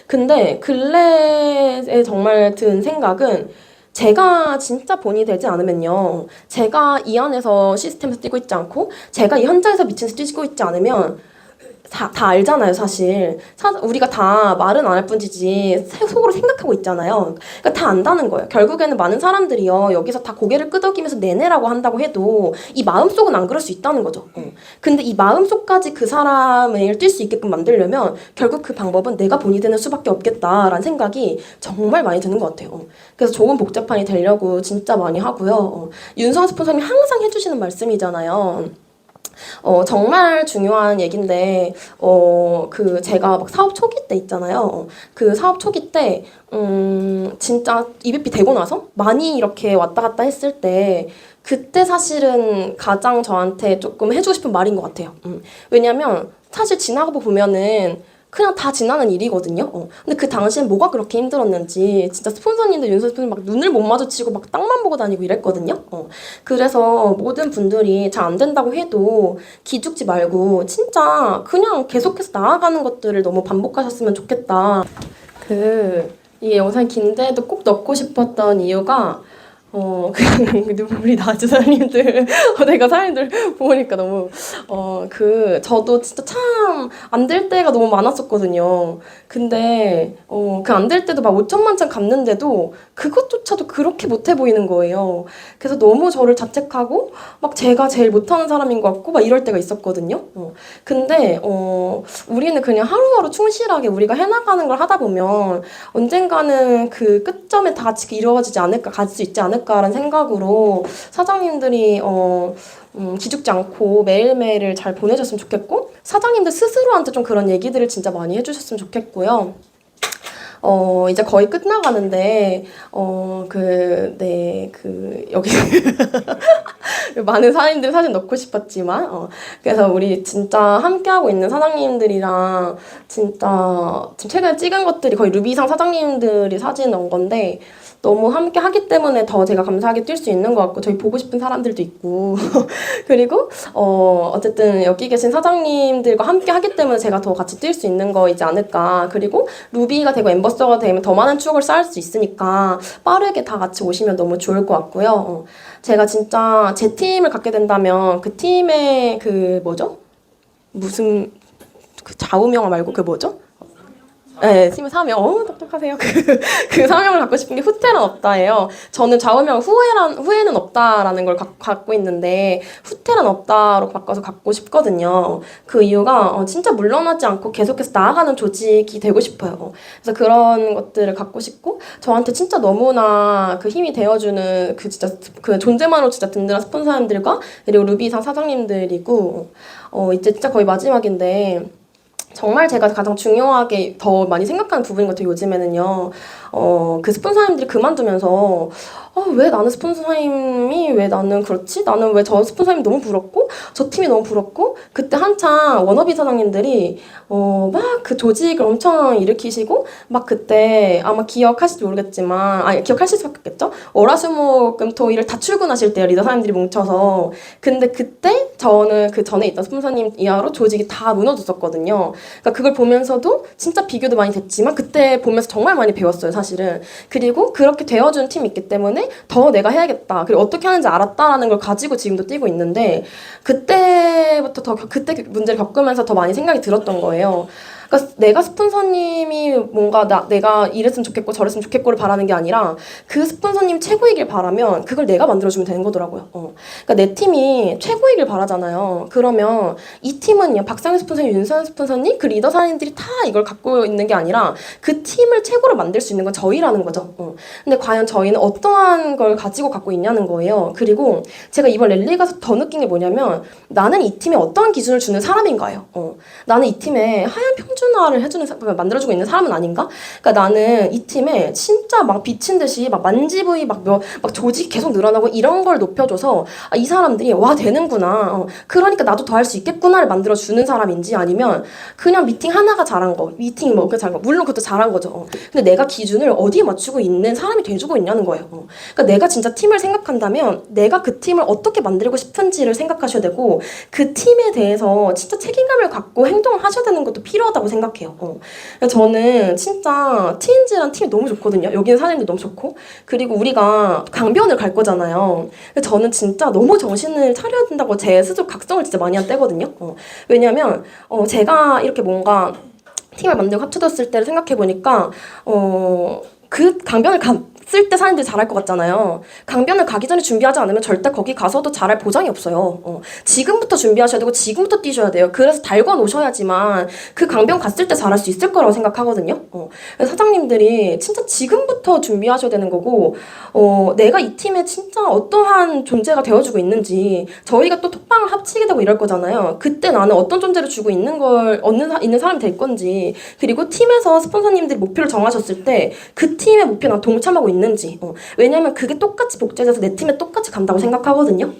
[SPEAKER 3] 근데 근래에 정말 든 생각은 제가 진짜 본이 되지 않으면요. 제가 이 안에서 시스템에서 뛰고 있지 않고 제가 이 현장에서 미친 듯이 뛰고 있지 않으면 다 알잖아요, 사실. 우리가 다 말은 안 할 뿐이지 속으로 생각하고 있잖아요. 그러니까 다 안다는 거예요. 결국에는 많은 사람들이요, 여기서 다 고개를 끄덕이면서 내내라고 한다고 해도 이 마음속은 안 그럴 수 있다는 거죠. 근데 이 마음속까지 그 사람을 뛸 수 있게끔 만들려면 결국 그 방법은 내가 본이 되는 수밖에 없겠다라는 생각이 정말 많이 드는 것 같아요. 그래서 좋은 복제판이 되려고 진짜 많이 하고요. 윤성 스폰서님이 항상 해주시는 말씀이잖아요. 정말 중요한 얘긴데, 제가 막 사업 초기 때 있잖아요. 그 사업 초기 때, 진짜 EBP 되고 나서 많이 이렇게 왔다 갔다 했을 때, 그때 사실은 가장 저한테 조금 해주고 싶은 말인 것 같아요. 왜냐면, 사실 지나가고 보면은, 그냥 다 지나는 일이거든요. 근데 그 당시엔 뭐가 그렇게 힘들었는지 진짜 스폰서님들, 윤서 스폰서님 막 눈을 못 마주치고 막 땅만 보고 다니고 이랬거든요. 그래서 모든 분들이 잘 안 된다고 해도 기죽지 말고 진짜 그냥 계속해서 나아가는 것들을 너무 반복하셨으면 좋겠다. 이 영상 긴데도 꼭 넣고 싶었던 이유가 그냥 눈물이 나죠, 사장님들. 내가 사장님들 보니까 너무, 저도 진짜 참 안 될 때가 너무 많았었거든요. 근데, 그 안 될 때도 막 5천만 장 갚는데도 그것조차도 그렇게 못해 보이는 거예요. 그래서 너무 저를 자책하고, 막 제가 제일 못하는 사람인 것 같고, 막 이럴 때가 있었거든요. 근데, 우리는 그냥 하루하루 충실하게 우리가 해나가는 걸 하다 보면 언젠가는 그 끝점에 다 같이 이루어지지 않을까, 갈 수 있지 않을까라는 생각으로 사장님들이 기죽지 않고 매일매일을 잘 보내줬으면 좋겠고 사장님들 스스로한테 좀 그런 얘기들을 진짜 많이 해주셨으면 좋겠고요. 이제 거의 끝나가는데, 여기, 많은 사장님들 사진 넣고 싶었지만, 그래서 우리 진짜 함께하고 있는 사장님들이랑, 진짜, 지금 최근에 찍은 것들이 거의 루비상 사장님들이 사진 넣은 건데, 너무 함께 하기 때문에 더 제가 감사하게 뛸 수 있는 것 같고 저희 보고 싶은 사람들도 있고 그리고 어쨌든 여기 계신 사장님들과 함께 하기 때문에 제가 더 같이 뛸 수 있는 거이지 않을까. 그리고 루비가 되고 엠버서가 되면 더 많은 추억을 쌓을 수 있으니까 빠르게 다 같이 오시면 너무 좋을 것 같고요. 제가 진짜 제 팀을 갖게 된다면 그 팀의 무슨 그 좌우명어 말고 그 뭐죠? 네, 팀의 사명. 똑똑하세요. 그 사명을 갖고 싶은 게 후퇴는 없다예요. 저는 좌우명 후회는 없다라는 걸 갖고 있는데 후퇴는 없다로 바꿔서 갖고 싶거든요. 그 이유가 진짜 물러나지 않고 계속해서 나아가는 조직이 되고 싶어요. 그래서 그런 것들을 갖고 싶고 저한테 진짜 너무나 그 힘이 되어주는 그 진짜 그 존재만으로 진짜 든든한 스폰서님들과 그리고 루비상 사장님들이고 이제 진짜 거의 마지막인데. 정말 제가 가장 중요하게 더 많이 생각하는 부분인 것 같아요. 요즘에는요. 그 스폰서님들이 그만두면서 왜 나는 스폰서님이 왜 나는 그렇지? 나는 왜 저 스폰서님이 너무 부럽고 저 팀이 너무 부럽고 그때 한창 워너비 사장님들이 막 그 조직을 엄청 일으키시고 막 그때 아마 기억하실지 모르겠지만 기억하실 수밖에 없겠죠? 월화수목금토일을 다 출근하실 때요. 리더 사람들이 뭉쳐서 근데 그때 저는 그 전에 있던 스폰서님 이하로 조직이 다 무너졌었거든요. 그러니까 그걸 보면서도 진짜 비교도 많이 됐지만 그때 보면서 정말 많이 배웠어요. 사실은. 그리고 그렇게 되어준 팀이 있기 때문에 더 내가 해야겠다. 그리고 어떻게 하는지 알았다라는 걸 가지고 지금도 뛰고 있는데 그때부터 그때 문제를 겪으면서 더 많이 생각이 들었던 거예요. 그러니까 내가 스폰서님이 뭔가 내가 이랬으면 좋겠고 저랬으면 좋겠고를 바라는 게 아니라 그 스폰서님 최고이길 바라면 그걸 내가 만들어주면 되는 거더라고요. 그러니까 내 팀이 최고이길 바라잖아요. 그러면 이 팀은요, 박상현 스폰서님, 윤서현 스폰서님, 그 리더 사장님들이 다 이걸 갖고 있는 게 아니라 그 팀을 최고로 만들 수 있는 건 저희라는 거죠. 근데 과연 저희는 어떠한 걸 가지고 갖고 있냐는 거예요. 그리고 제가 이번 랠리 가서 더 느낀 게 뭐냐면 나는 이 팀에 어떠한 기준을 주는 사람인가요? 나는 이 팀에 하얀 평준화를 해주는 만들어주고 있는 사람은 아닌가? 그러니까 나는 이 팀에 진짜 막 비친 듯이 막 만지부이 막 조직 계속 늘어나고 이런 걸 높여줘서 이 사람들이 와 되는구나. 그러니까 나도 더 할 수 있겠구나를 만들어주는 사람인지 아니면 그냥 미팅 하나가 잘한 거, 미팅이 뭐 잘한 거, 물론 그것도 잘한 거죠. 근데 내가 기준을 어디에 맞추고 있는 사람이 돼주고 있냐는 거예요. 그러니까 내가 진짜 팀을 생각한다면 내가 그 팀을 어떻게 만들고 싶은지를 생각하셔야 되고 그 팀에 대해서 진짜 책임감을 갖고 행동을 하셔야 되는 것도 필요하다고 생각해요. 저는 진짜 TNG라는 팀이 너무 좋거든요. 여기 있는 사장님도 너무 좋고 그리고 우리가 강변을 갈 거잖아요. 근데 저는 진짜 너무 정신을 차려야 된다고 제 스스로 각성을 진짜 많이 한 때거든요. 왜냐면 제가 이렇게 뭔가 팀을 만들고 합쳐졌을 때를 생각해보니까 그 강변을 갔을 때 사람들이 잘할 것 같잖아요. 강변을 가기 전에 준비하지 않으면 절대 거기 가서도 잘할 보장이 없어요. 지금부터 준비하셔야 되고 지금부터 뛰셔야 돼요. 그래서 달궈 놓으셔야지만 그 강변 갔을 때 잘할 수 있을 거라고 생각하거든요. 그래서 사장님들이 진짜 지금부터 준비하셔야 되는 거고 내가 이 팀에 진짜 어떠한 존재가 되어주고 있는지 저희가 또 톡방을 합치게 되고 이럴 거잖아요. 그때 나는 어떤 존재를 주고 있는 있는 사람이 될 건지 그리고 팀에서 스폰서님들이 목표를 정하셨을 때 그 팀의 목표에 난 동참하고 있는지 왜냐면 그게 똑같이 복제돼서 내 팀에 똑같이 간다고 생각하거든요.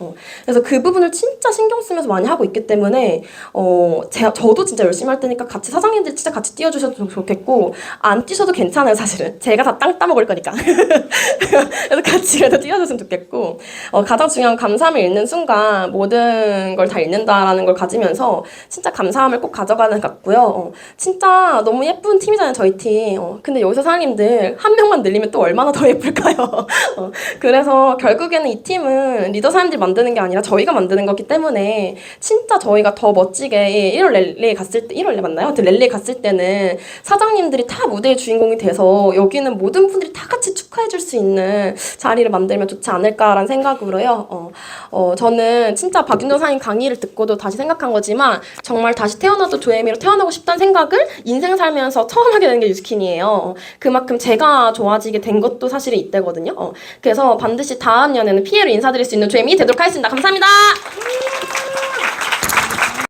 [SPEAKER 3] 그래서 그 부분을 진짜 신경 쓰면서 많이 하고 있기 때문에 저도 진짜 열심히 할 테니까 같이 사장님들이 진짜 같이 뛰어주셔도 좋겠고 안 뛰셔도 괜찮아요. 사실은 제가 다 땅 따먹을 거니까 그래서 같이 그래도 뛰어줬으면 좋겠고 가장 중요한 감사함을 읽는 순간 모든 걸 다 읽는다라는 걸 가지면서 진짜 감사함을 꼭 가져가는 것 같고요. 진짜 너무 예쁜 팀이잖아요. 저희 팀. 근데 여기서 사장님들 한 명만 늘리면 또 얼마나 더 예쁠까요? 그래서 결국에는 이 팀은 리더 사람들이 만드는 게 아니라 저희가 만드는 거기 때문에 진짜 저희가 더 멋지게 1월 랠리에 갔을 때 1월에 맞나요? 하여튼 랠리에 갔을 때는 사장님들이 다 무대의 주인공이 돼서 여기는 모든 분들이 다 같이 축하해 줄 수 있는 자리를 만들면 좋지 않을까라는 생각으로요. 저는 진짜 박윤정 사장님 강의를 듣고도 다시 생각한 거지만 정말 다시 태어나도 조혜미로 태어나고 싶다는 생각을 인생 살면서 처음 하게 된 게 유스킨이에요. 그만큼 제가 좋아지게 된 것도 사실은 이때거든요. 그래서 반드시 다음 년에는 피해로 인사드릴 수 있는 조혜미 되도록 하겠습니다. 감사합니다.